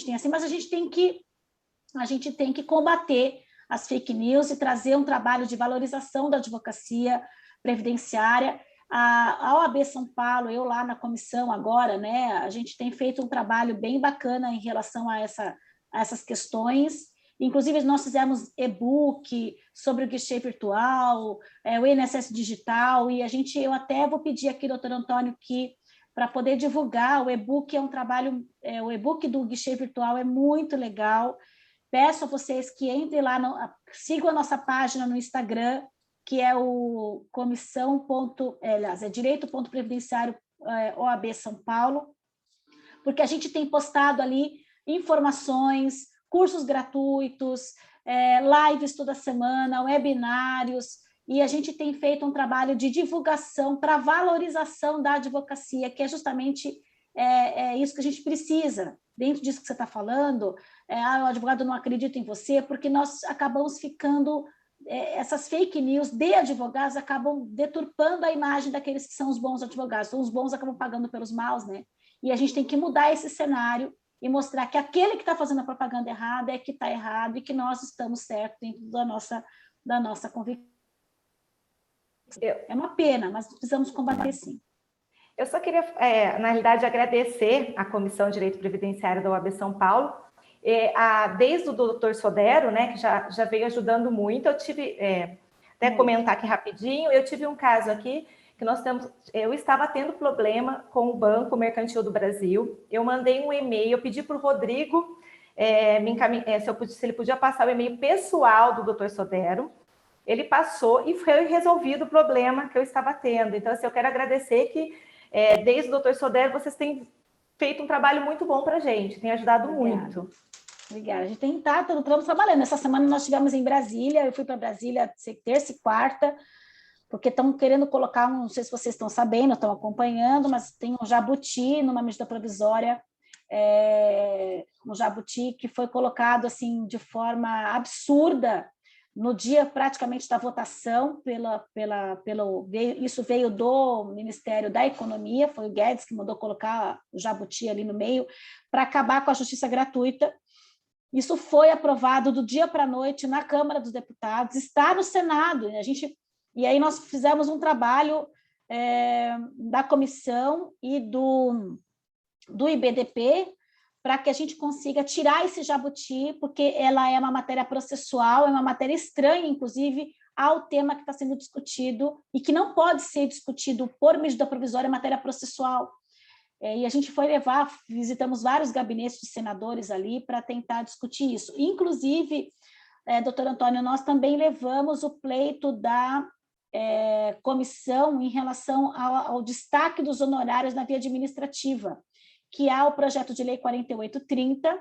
tenha assim, mas a gente tem que combater as fake news e trazer um trabalho de valorização da advocacia previdenciária. A OAB São Paulo, eu lá na comissão agora, né, a gente tem feito um trabalho bem bacana em relação a essas questões. Inclusive, nós fizemos e-book sobre o guichê virtual, o INSS digital, e eu até vou pedir aqui, doutor Antônio, que para poder divulgar o e-book, é um trabalho, o e-book do guichê virtual é muito legal. Peço a vocês que entrem lá, sigam a nossa página no Instagram, que é o direito.previdenciário OAB São Paulo, porque a gente tem postado ali informações, cursos gratuitos, lives toda semana, webinários, e a gente tem feito um trabalho de divulgação para valorização da advocacia, que é justamente isso que a gente precisa. Dentro disso que você está falando, o advogado não acredita em você, porque nós acabamos ficando... essas fake news de advogados acabam deturpando a imagem daqueles que são os bons advogados. Então, os bons acabam pagando pelos maus, né? E a gente tem que mudar esse cenário e mostrar que aquele que está fazendo a propaganda errada é que está errado e que nós estamos certos dentro da nossa convicção. É uma pena, mas precisamos combater sim. Eu só queria, na realidade, agradecer à Comissão de Direito Previdenciário da OAB São Paulo, desde o doutor Sodero, né, que já veio ajudando muito. Eu tive, até comentar aqui rapidinho, eu tive um caso aqui que eu estava tendo problema com o Banco Mercantil do Brasil, eu mandei um e-mail, eu pedi para o Rodrigo se ele podia passar o e-mail pessoal do doutor Sodero, ele passou e foi resolvido o problema que eu estava tendo. Então, assim, eu quero agradecer que, desde o doutor Sodero, vocês têm feito um trabalho muito bom para a gente, tem ajudado muito. Obrigada. A gente estamos trabalhando. Essa semana nós estivemos em Brasília, eu fui para Brasília terça e quarta, porque estão querendo colocar, não sei se vocês estão sabendo, estão acompanhando, mas tem um jabuti numa medida provisória, um jabuti que foi colocado assim de forma absurda no dia praticamente da votação, isso veio do Ministério da Economia, foi o Guedes que mandou colocar o jabuti ali no meio, para acabar com a justiça gratuita. Isso foi aprovado do dia para a noite na Câmara dos Deputados, está no Senado, e aí nós fizemos um trabalho da comissão e do IBDP, para que a gente consiga tirar esse jabuti, porque ela é uma matéria processual, é uma matéria estranha, inclusive, ao tema que está sendo discutido, e que não pode ser discutido por medida provisória, matéria processual. E a gente foi visitamos vários gabinetes de senadores ali para tentar discutir isso. Inclusive, doutor Antônio, nós também levamos o pleito da comissão em relação ao destaque dos honorários na via administrativa, que há o projeto de lei 4830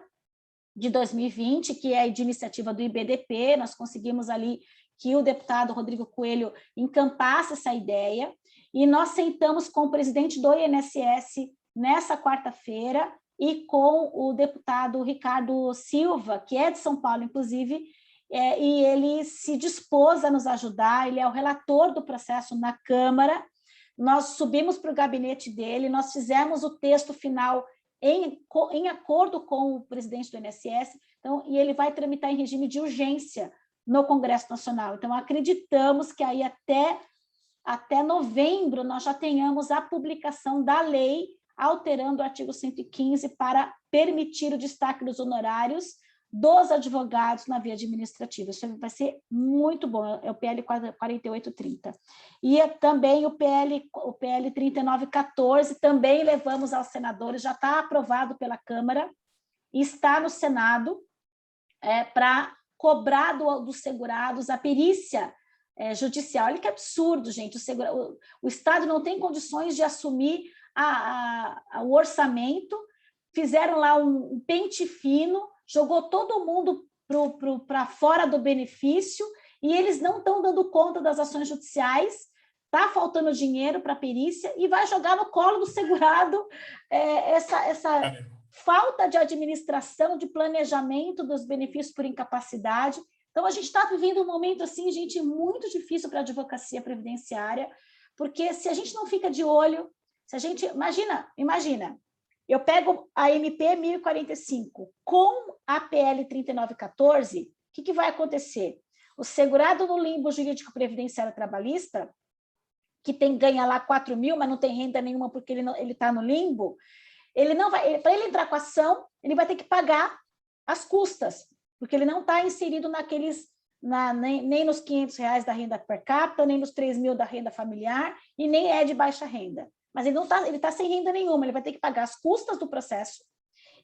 de 2020, que é de iniciativa do IBDP. Nós conseguimos ali que o deputado Rodrigo Coelho encampasse essa ideia, e nós sentamos com o presidente do INSS nessa quarta-feira e com o deputado Ricardo Silva, que é de São Paulo, inclusive, e ele se dispôs a nos ajudar, ele é o relator do processo na Câmara. Nós subimos para o gabinete dele, nós fizemos o texto final em acordo com o presidente do INSS, então, e ele vai tramitar em regime de urgência no Congresso Nacional. Então, acreditamos que aí até novembro nós já tenhamos a publicação da lei alterando o artigo 115 para permitir o destaque dos honorários dos advogados na via administrativa. Isso vai ser muito bom, é o PL 4830. E também o PL 3914, também levamos aos senadores, já está aprovado pela Câmara, e está no Senado, para cobrar dos segurados a perícia judicial. Olha que absurdo, gente, o Estado não tem condições de assumir o orçamento, fizeram lá um pente fino, jogou todo mundo para fora do benefício e eles não estão dando conta das ações judiciais, está faltando dinheiro para a perícia e vai jogar no colo do segurado essa falta de administração, de planejamento dos benefícios por incapacidade. Então, a gente está vivendo um momento, assim, gente, muito difícil para a advocacia previdenciária, porque se a gente não fica de olho, se a gente... Imagina, eu pego a MP 1045 com a PL 3914, o que vai acontecer? O segurado no limbo jurídico previdenciário trabalhista, que ganha lá 4 mil, mas não tem renda nenhuma porque ele está no limbo, ele não vai, para ele entrar com a ação, ele vai ter que pagar as custas, porque ele não está inserido nem nos R$500 da renda per capita, nem nos 3 mil da renda familiar, e nem é de baixa renda. Mas ele está sem renda nenhuma, ele vai ter que pagar as custas do processo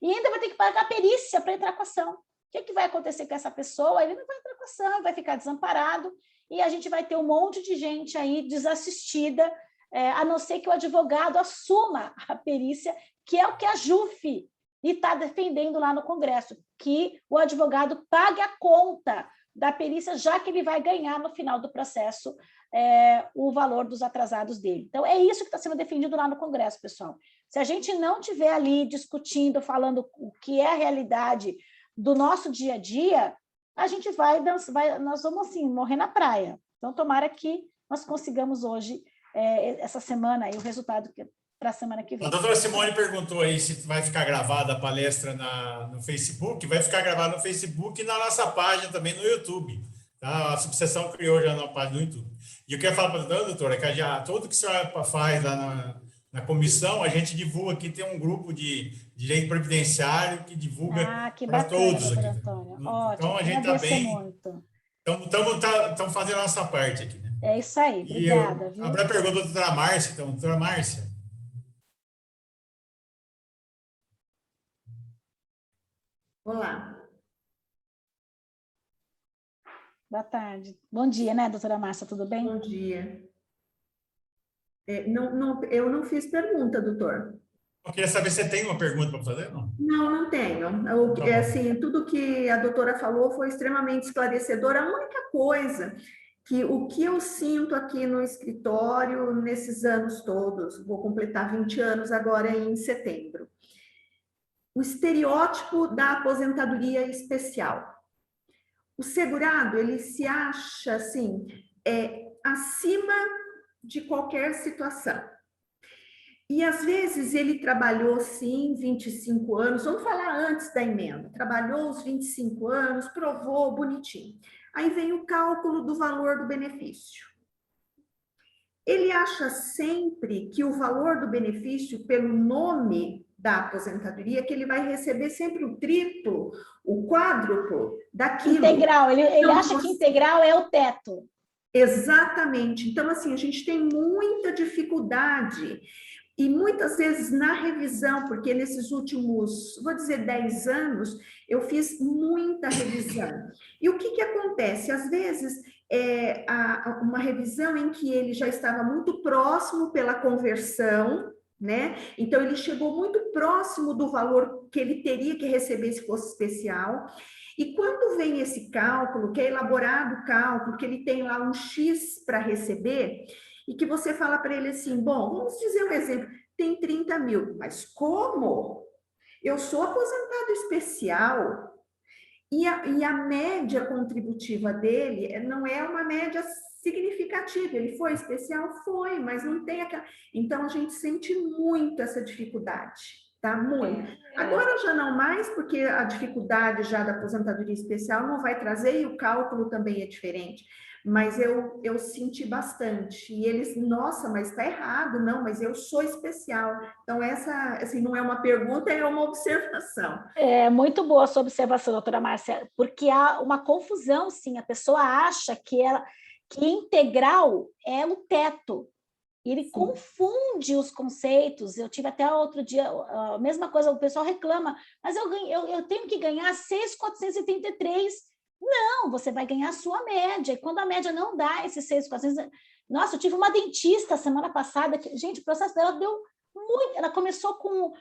e ainda vai ter que pagar a perícia para entrar com a ação. O que vai acontecer com essa pessoa? Ele não vai entrar com a ação, vai ficar desamparado, e a gente vai ter um monte de gente aí desassistida, a não ser que o advogado assuma a perícia, que é o que a JUF está defendendo lá no Congresso, que o advogado pague a conta da perícia, já que ele vai ganhar no final do processo o valor dos atrasados dele. Então, é isso que está sendo defendido lá no Congresso, pessoal. Se a gente não estiver ali discutindo, falando o que é a realidade do nosso dia a dia, a gente nós vamos, assim, morrer na praia. Então, tomara que nós consigamos hoje, essa semana, aí, o resultado para a semana que vem. A doutora Simone perguntou aí se vai ficar gravada a palestra no Facebook. Vai ficar gravada no Facebook e na nossa página também no YouTube. Tá? A subseção criou já na página do YouTube. E eu quero falar para a doutora que tudo que a senhora faz lá na comissão, a gente divulga aqui, tem um grupo de direito previdenciário que divulga para todos aqui. Ótimo, então, a gente está bem... Estamos fazendo a nossa parte aqui. Né? É isso aí, obrigada. A primeira pergunta da doutora Márcia. Então, doutora Márcia. Olá. Boa tarde. Bom dia, né, doutora Márcia, tudo bem? Bom dia. Eu não fiz pergunta, doutor. Eu queria saber se você tem uma pergunta para fazer, não? Não tenho. Assim, tudo que a doutora falou foi extremamente esclarecedor. A única coisa o que eu sinto aqui no escritório nesses anos todos, vou completar 20 anos agora em setembro, o estereótipo da aposentadoria especial. O segurado, ele se acha, assim, acima de qualquer situação. E, às vezes, ele trabalhou, sim, 25 anos, vamos falar antes da emenda, trabalhou os 25 anos, provou, bonitinho. Aí vem o cálculo do valor do benefício. Ele acha sempre que o valor do benefício, pelo nome da aposentadoria, que ele vai receber sempre o triplo, o quádruplo daquilo. Integral, ele acha que integral é o teto. Exatamente. Então, assim, a gente tem muita dificuldade. E muitas vezes na revisão, porque nesses últimos, vou dizer, 10 anos, eu fiz muita revisão. E o que acontece? Às vezes, uma revisão em que ele já estava muito próximo pela conversão, né? Então, ele chegou muito próximo do valor que ele teria que receber se fosse especial. E quando vem esse cálculo, que é elaborado o cálculo, que ele tem lá um X para receber, e que você fala para ele assim, bom, vamos dizer um exemplo, tem 30 mil, mas como? Eu sou aposentado especial e a média contributiva dele não é uma média significativa, ele foi especial? Foi, mas não tem aquela... Então, a gente sente muito essa dificuldade, tá? Muito. Agora já não mais, porque a dificuldade já da aposentadoria especial não vai trazer e o cálculo também é diferente. Mas eu senti bastante. E eles, nossa, mas está errado. Não, mas eu sou especial. Então, essa, assim, não é uma pergunta, é uma observação. É muito boa a sua observação, doutora Márcia, porque há uma confusão, sim. A pessoa acha que integral é o teto. Ele sim. Confunde os conceitos. Eu tive até outro dia, a mesma coisa, o pessoal reclama, mas eu tenho que ganhar 6.433. Não, você vai ganhar a sua média. E quando a média não dá esses 6.400... Nossa, eu tive uma dentista semana passada, que, gente, o processo dela deu Ela começou com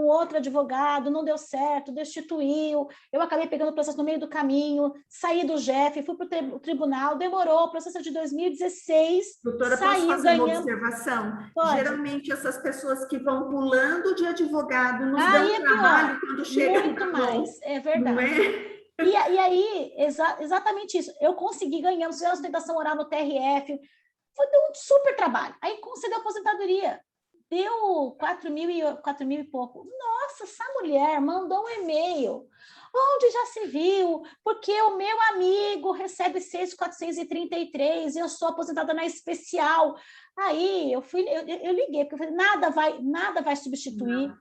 outro advogado, não deu certo, destituiu, eu acabei pegando o processo no meio do caminho, saí do GEF, fui para o tribunal, demorou, o processo é de 2016, Doutora, posso fazer uma observação? Pode. Geralmente, essas pessoas que vão pulando de advogado nos aí dão trabalho quando chegam muito na mais, mão, é verdade. não é? E aí, exatamente isso, eu consegui ganhar a sustentação oral no TRF, deu um super trabalho, aí concedeu a aposentadoria, deu 4 mil e pouco. Nossa, essa mulher mandou um e-mail, onde já se viu, porque o meu amigo recebe 6.433, eu sou aposentada na especial. Aí eu liguei, porque eu falei, nada vai substituir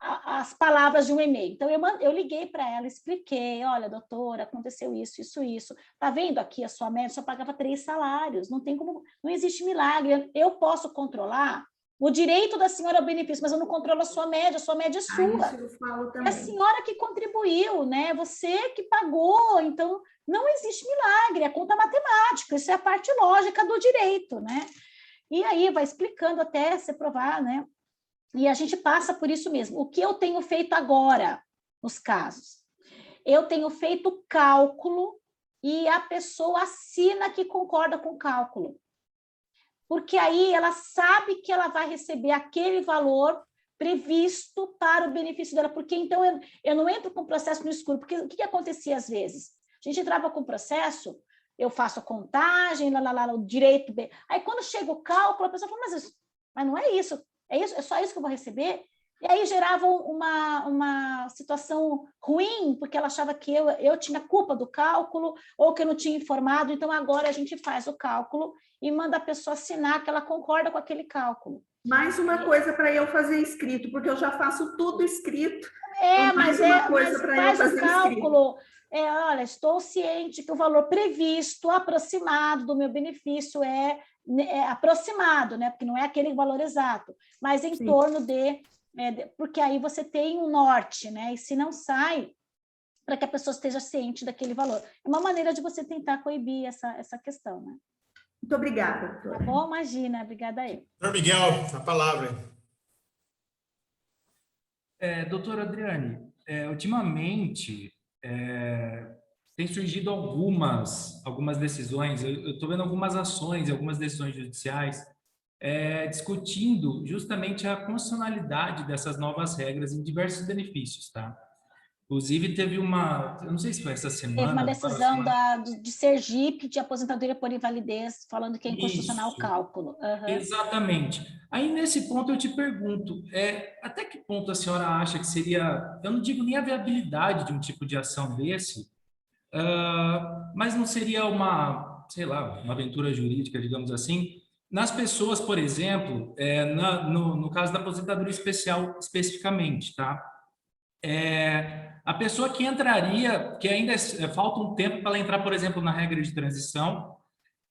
as palavras de um e-mail. Então, eu liguei para ela, expliquei, olha, doutora, aconteceu isso. Está vendo aqui a sua média? Só pagava 3 salários, não existe milagre. Eu posso controlar o direito da senhora ao benefício, mas eu não controlo a sua média é sua. Isso eu falo também. É a senhora que contribuiu, né? Você que pagou, então não existe milagre, é conta matemática, isso é a parte lógica do direito, né? E aí vai explicando até se provar, né? E a gente passa por isso mesmo. O que eu tenho feito agora, nos casos? Eu tenho feito cálculo e a pessoa assina que concorda com o cálculo. Porque aí ela sabe que ela vai receber aquele valor previsto para o benefício dela. Porque então eu não entro com o processo no escuro. Porque o que acontecia às vezes? A gente entrava com o processo, eu faço a contagem, o direito... Aí quando chega o cálculo, a pessoa fala, mas não é isso. É só isso que eu vou receber? E aí gerava uma situação ruim, porque ela achava que eu tinha culpa do cálculo, ou que eu não tinha informado, então agora a gente faz o cálculo e manda a pessoa assinar que ela concorda com aquele cálculo. Mais uma coisa para eu fazer escrito, porque eu já faço tudo escrito. Mas faz o cálculo. Olha, estou ciente que o valor previsto, aproximado do meu benefício é aproximado, né? Porque não é aquele valor exato, mas em torno porque aí você tem um norte, né? E se não sai, para que a pessoa esteja ciente daquele valor. É uma maneira de você tentar coibir essa questão, né? Muito obrigada, doutora. Tá bom? Imagina, obrigada aí. Doutor Miguel, a palavra. Doutora Adriane, ultimamente tem surgido algumas decisões, eu estou vendo algumas ações, algumas decisões judiciais discutindo justamente a constitucionalidade dessas novas regras em diversos benefícios, tá? Inclusive, teve eu não sei se foi essa semana... Teve uma decisão de Sergipe, de aposentadoria por invalidez, falando que é inconstitucional o cálculo. Uhum. Exatamente. Aí, nesse ponto, eu te pergunto, até que ponto a senhora acha que seria... Eu não digo nem a viabilidade de um tipo de ação desse, mas não seria uma aventura jurídica, digamos assim, nas pessoas, por exemplo, no caso da aposentadoria especial especificamente, tá? A pessoa que entraria, que ainda falta um tempo para ela entrar, por exemplo, na regra de transição,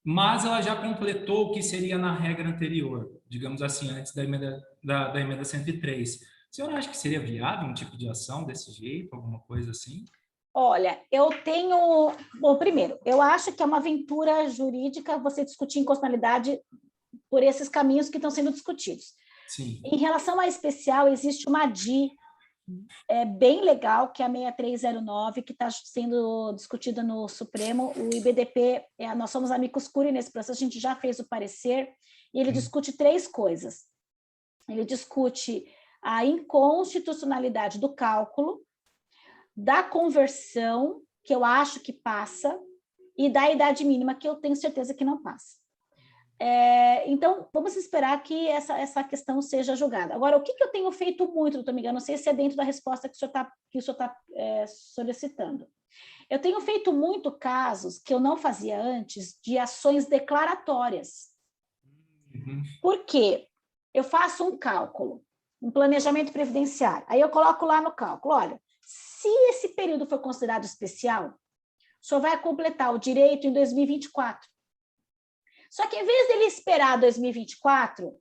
mas ela já completou o que seria na regra anterior, digamos assim, antes da emenda 103. A senhora acha que seria viável um tipo de ação desse jeito, alguma coisa assim? Olha, eu tenho... Bom, primeiro, eu acho que é uma aventura jurídica você discutir inconstitucionalidade por esses caminhos que estão sendo discutidos. Sim. Em relação à especial, existe uma DI bem legal, que é a 6309, que está sendo discutida no Supremo. O IBDP, nós somos amicus curiae nesse processo, a gente já fez o parecer, e ele discute 3 coisas. Ele discute a inconstitucionalidade do cálculo, da conversão, que eu acho que passa, e da idade mínima, que eu tenho certeza que não passa. Então, vamos esperar que essa questão seja julgada. Agora, o que eu tenho feito muito, doutor Miguel? Não sei se é dentro da resposta que o senhor está solicitando. Eu tenho feito muito casos que eu não fazia antes de ações declaratórias. Uhum. Por quê? Eu faço um cálculo, um planejamento previdenciário. Aí eu coloco lá no cálculo, olha, se esse período for considerado especial, o senhor vai completar o direito em 2024. Só que, em vez dele esperar 2024,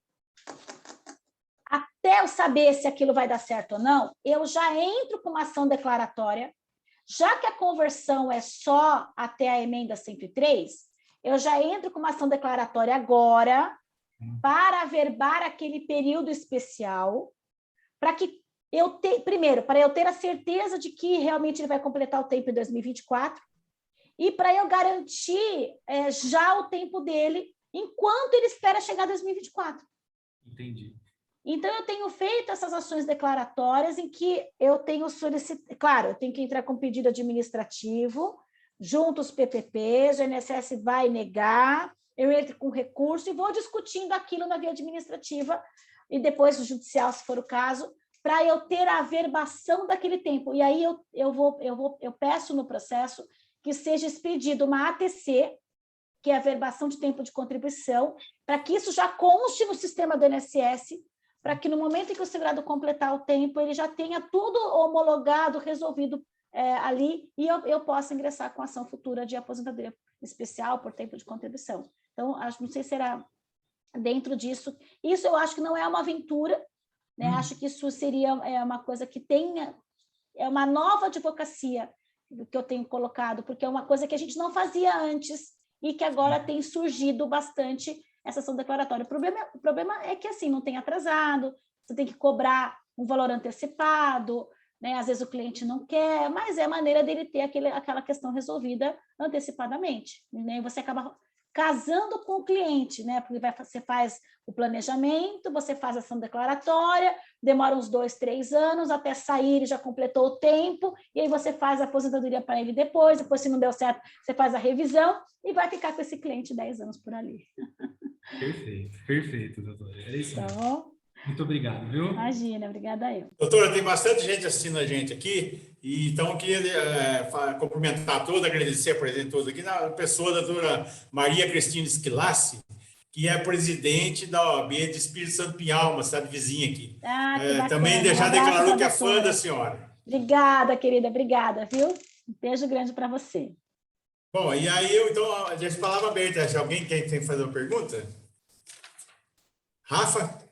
até eu saber se aquilo vai dar certo ou não, eu já entro com uma ação declaratória, já que a conversão é só até a emenda 103, eu já entro com uma ação declaratória agora, para averbar aquele período especial, para que primeiro, para eu ter a certeza de que realmente ele vai completar o tempo em 2024, e para eu garantir já o tempo dele enquanto ele espera chegar a 2024. Entendi. Então, eu tenho feito essas ações declaratórias em que eu tenho solicitado... Claro, eu tenho que entrar com pedido administrativo, junto aos PPPs, o INSS vai negar, eu entro com recurso e vou discutindo aquilo na via administrativa e depois o judicial, se for o caso, para eu ter a averbação daquele tempo. E aí eu peço no processo que seja expedida uma ATC, que é a averbação de tempo de contribuição, para que isso já conste no sistema do INSS, para que no momento em que o segurado completar o tempo, ele já tenha tudo homologado, resolvido ali, e eu possa ingressar com ação futura de aposentadoria especial por tempo de contribuição. Então, não sei se será dentro disso. Isso eu acho que não é uma aventura, né? Acho que isso seria uma coisa que é uma nova advocacia que eu tenho colocado, porque é uma coisa que a gente não fazia antes e que agora tem surgido bastante essa ação declaratória. O problema é que assim, não tem atrasado, você tem que cobrar um valor antecipado, né? Às vezes o cliente não quer, mas é a maneira dele ter aquela questão resolvida antecipadamente, né? Você acaba casando com o cliente, né? Porque você faz o planejamento, você faz a ação declaratória, demora uns 2, 3 anos, até sair ele já completou o tempo, e aí você faz a aposentadoria para ele depois, se não deu certo, você faz a revisão e vai ficar com esse cliente 10 anos por ali. Perfeito, doutora. É isso mesmo. Então, muito obrigado, viu? Imagina, obrigada eu. Doutora, tem bastante gente assistindo a gente aqui, e então eu queria cumprimentar todos, agradecer a presença de todos aqui, na pessoa da doutora Maria Cristina Esquilassi, que é presidente da OAB de Espírito Santo Pinhal, uma cidade vizinha aqui. Que bacana. Também já declarou que é fã da senhora. Obrigada, querida, obrigada, viu? Um beijo grande para você. Bom, e aí então, já de palavra aberta, se alguém tem que fazer uma pergunta? Rafa?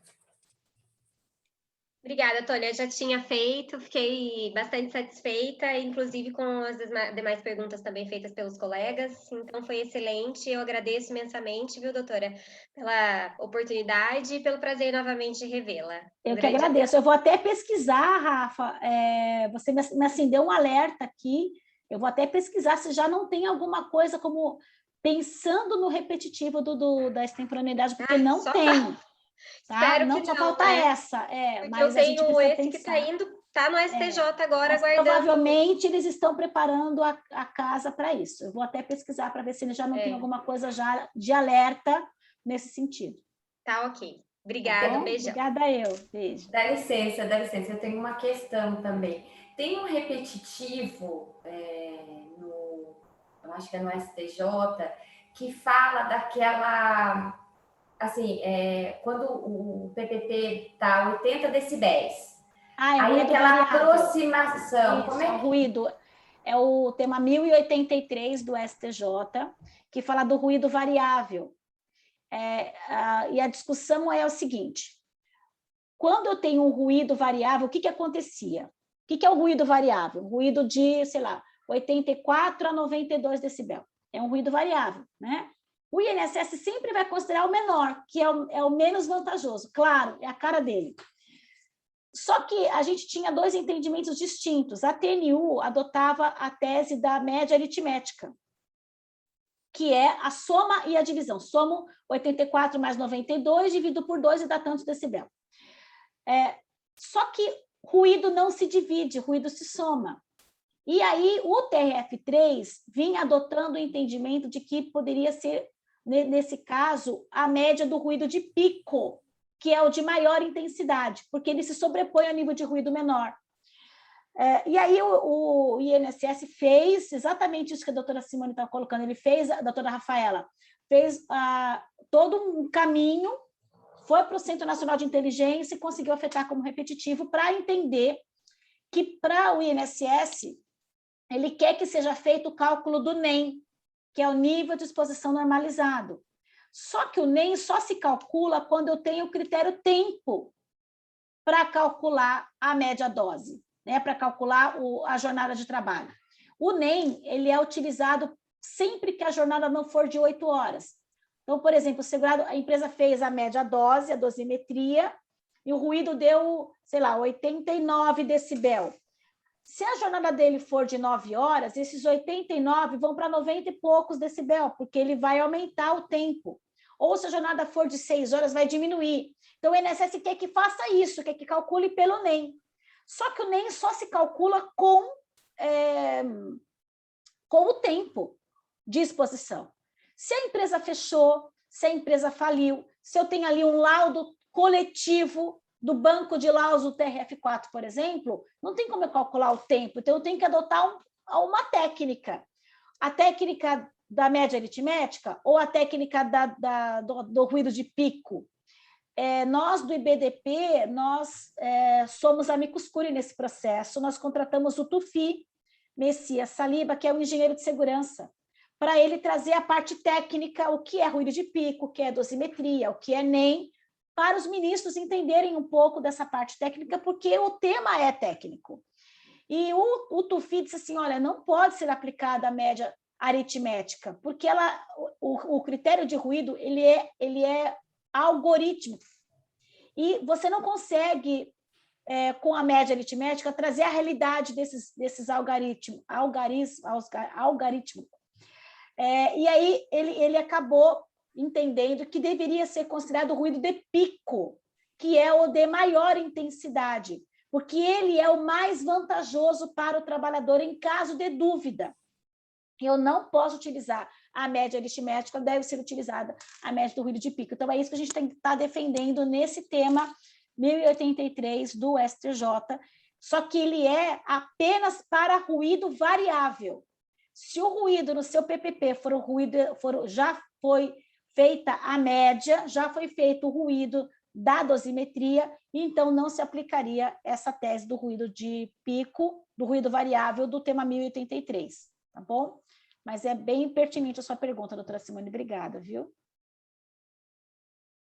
Obrigada, Tônia. Eu já tinha feito, fiquei bastante satisfeita, inclusive com as demais perguntas também feitas pelos colegas, então foi excelente. Eu agradeço imensamente, viu, doutora, pela oportunidade e pelo prazer novamente de revê-la. Eu que agradeço. Eu vou até pesquisar, Rafa, você me acendeu um alerta aqui, eu vou até pesquisar se já não tem alguma coisa como pensando no repetitivo da extemporaneidade, porque não tem. Tá? Espero não, que só não, falta né? essa. Mas eu tenho esse pensar. que está indo, está no STJ agora, mas aguardando. Provavelmente eles estão preparando a casa para isso. Eu vou até pesquisar para ver se eles já não tem alguma coisa já de alerta nesse sentido. Tá, ok. Obrigada, beijão. Obrigada eu. Beijo. Dá licença, eu tenho uma questão também. Tem um repetitivo, eu acho que é no STJ, que fala daquela... Assim, quando o PPP está 80 decibéis, aí aquela aproximação... Isso, como é que... ruído. É o tema 1083 do STJ, que fala do ruído variável. E a discussão é o seguinte: quando eu tenho um ruído variável, o que acontecia? O que é o ruído variável? Um ruído de, sei lá, 84 a 92 decibel. É um ruído variável, né? O INSS sempre vai considerar o menor, que é o menos vantajoso. Claro, é a cara dele. Só que a gente tinha 2 entendimentos distintos. A TNU adotava a tese da média aritmética, que é a soma e a divisão. Somo 84 mais 92, divido por 2 e dá tantos decibel. Só que ruído não se divide, ruído se soma. E aí o TRF3 vinha adotando o entendimento de que poderia ser, nesse caso, a média do ruído de pico, que é o de maior intensidade, porque ele se sobrepõe ao nível de ruído menor. E aí o INSS fez exatamente isso que a doutora Simone estava colocando, a doutora Rafaela fez todo um caminho, foi para o Centro Nacional de Inteligência e conseguiu afetar como repetitivo para entender que, para o INSS, ele quer que seja feito o cálculo do NEM, que é o nível de exposição normalizado. Só que o NEM só se calcula quando eu tenho o critério tempo para calcular a média dose, né? Para calcular a jornada de trabalho. O NEM ele é utilizado sempre que a jornada não for de 8 horas. Então, por exemplo, o segurado, a empresa fez a média dose, a dosimetria, e o ruído deu, sei lá, 89 decibel. Se a jornada dele for de 9 horas, esses 89 vão para 90 e poucos decibel, porque ele vai aumentar o tempo. Ou se a jornada for de 6 horas, vai diminuir. Então, o INSS quer que faça isso, quer que calcule pelo NEM. Só que o NEM só se calcula com o tempo de exposição. Se a empresa fechou, se a empresa faliu, se eu tenho ali um laudo coletivo do banco de laudos do TRF4, por exemplo, não tem como eu calcular o tempo, então eu tenho que adotar uma técnica. A técnica da média aritmética ou a técnica do ruído de pico. Nós, do IBDP, nós somos amicus curiae nesse processo, nós contratamos o Tufi Messias Saliba, que é um engenheiro de segurança, para ele trazer a parte técnica, o que é ruído de pico, o que é dosimetria, o que é NEM, para os ministros entenderem um pouco dessa parte técnica, porque o tema é técnico. E o Tufi disse assim, olha, não pode ser aplicada a média aritmética, porque o critério de ruído ele é algorítmico. E você não consegue, com a média aritmética, trazer a realidade desses algoritmos. E aí ele acabou entendendo que deveria ser considerado ruído de pico, que é o de maior intensidade, porque ele é o mais vantajoso para o trabalhador em caso de dúvida. Eu não posso utilizar a média aritmética, deve ser utilizada a média do ruído de pico. Então, é isso que a gente tem que estar defendendo nesse tema 1083 do STJ, só que ele é apenas para ruído variável. Se o ruído no seu PPP já foi feita a média, já foi feito o ruído da dosimetria, então não se aplicaria essa tese do ruído de pico, do ruído variável do tema 1083, tá bom? Mas é bem pertinente a sua pergunta, doutora Simone, obrigada, viu?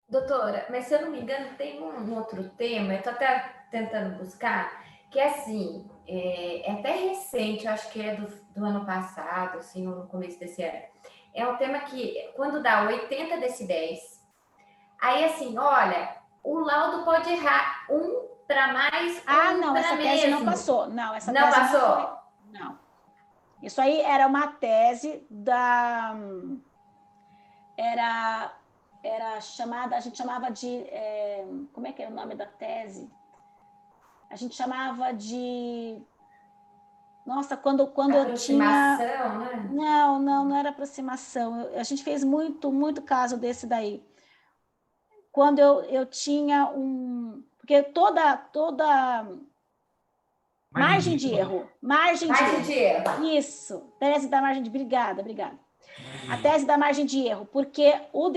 Doutora, mas se eu não me engano, tem um outro tema, eu estou até tentando buscar, que é assim, é até recente, eu acho que é do ano passado, assim, no começo desse ano. É um tema que, quando dá 80 decibéis, aí assim, olha, o laudo pode errar para mais, não, essa tese não passou. Não, essa não tese passou? Não foi. Não. Isso aí era uma tese era chamada, a gente chamava de, como é que era o nome da tese? A gente chamava de, nossa, quando eu tinha... Né? Não era aproximação, a gente fez muito caso desse daí. Quando eu tinha porque toda margem de erro. Isso, tese da margem de... Obrigada. A tese da margem de erro, porque o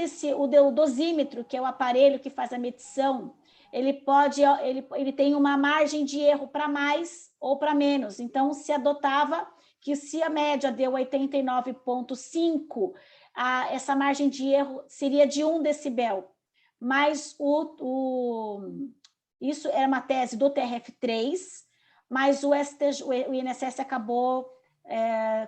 dosímetro, que é o aparelho que faz a medição, ele tem uma margem de erro para mais ou para menos. Então, se adotava que se a média deu 89,5, essa margem de erro seria de 1 decibel. Mas isso era uma tese do TRF3, mas o INSS acabou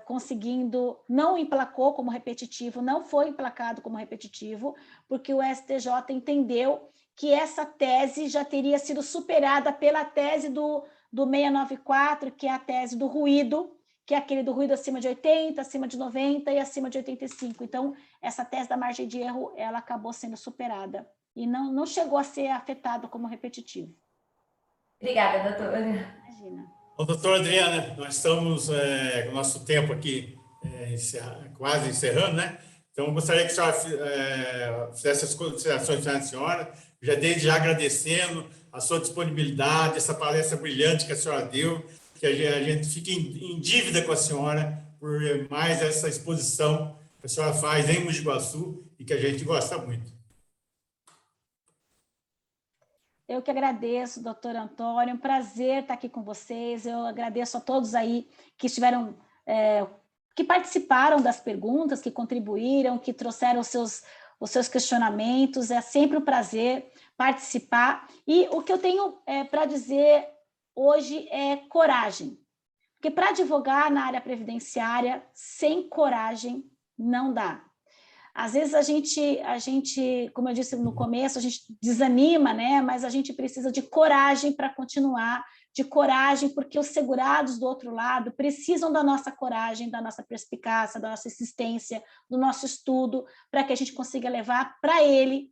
conseguindo, não emplacou como repetitivo, não foi emplacado como repetitivo, porque o STJ entendeu que essa tese já teria sido superada pela tese do 694, que é a tese do ruído, que é aquele do ruído acima de 80, acima de 90 e acima de 85. Então, essa tese da margem de erro, ela acabou sendo superada e não chegou a ser afetado como repetitivo. Obrigada, doutora. Imagina. Bom, doutora Adriana, nós estamos com o nosso tempo aqui quase encerrando, né? Então, eu gostaria que a senhora fizesse as considerações da senhora, desde já agradecendo a sua disponibilidade, essa palestra brilhante que a senhora deu, que a gente fique em dívida com a senhora por mais essa exposição que a senhora faz em Mogi Guaçu e que a gente gosta muito. Eu que agradeço, doutor Antônio, um prazer estar aqui com vocês. Eu agradeço a todos aí que estiveram, que participaram das perguntas, que contribuíram, que trouxeram os seus questionamentos. É sempre um prazer participar. E o que eu tenho para dizer hoje é coragem. Porque para advogar na área previdenciária, sem coragem, não dá. Às vezes a gente, como eu disse no começo, a gente desanima, né? Mas a gente precisa de coragem para continuar, de coragem, porque os segurados do outro lado precisam da nossa coragem, da nossa perspicácia, da nossa insistência, do nosso estudo, para que a gente consiga levar para ele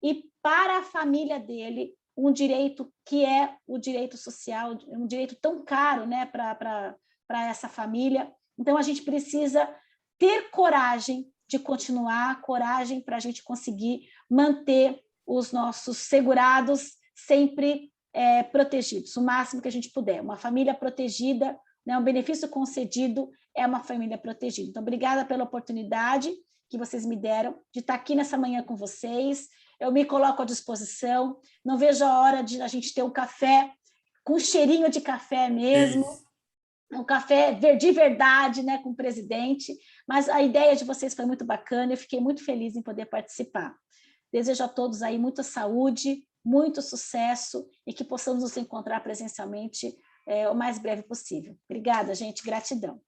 e para a família dele um direito que é o direito social, um direito tão caro, né, para essa família. Então, a gente precisa ter coragem de continuar, coragem para a gente conseguir manter os nossos segurados sempre protegidos, o máximo que a gente puder. Uma família protegida, né, um benefício concedido é uma família protegida. Então, obrigada pela oportunidade que vocês me deram de estar aqui nessa manhã com vocês. Eu me coloco à disposição, não vejo a hora de a gente ter um café com cheirinho de café mesmo, um café de verdade, né, com o presidente, mas a ideia de vocês foi muito bacana, eu fiquei muito feliz em poder participar. Desejo a todos aí muita saúde, muito sucesso e que possamos nos encontrar presencialmente o mais breve possível. Obrigada, gente, gratidão.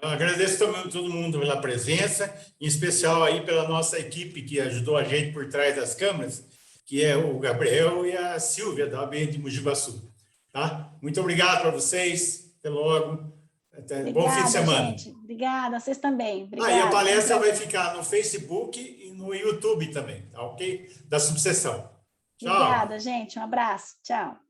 Eu agradeço todo mundo pela presença, em especial aí pela nossa equipe que ajudou a gente por trás das câmeras, que é o Gabriel e a Silvia, da OAB de Mogi Guaçu. Tá? Muito obrigado para vocês. Até logo. Obrigada, bom fim de semana. Gente. Obrigada, vocês também. Obrigada. E a palestra vai ficar no Facebook e no YouTube também, tá ok? Da subseção. Tchau. Obrigada, gente. Um abraço. Tchau.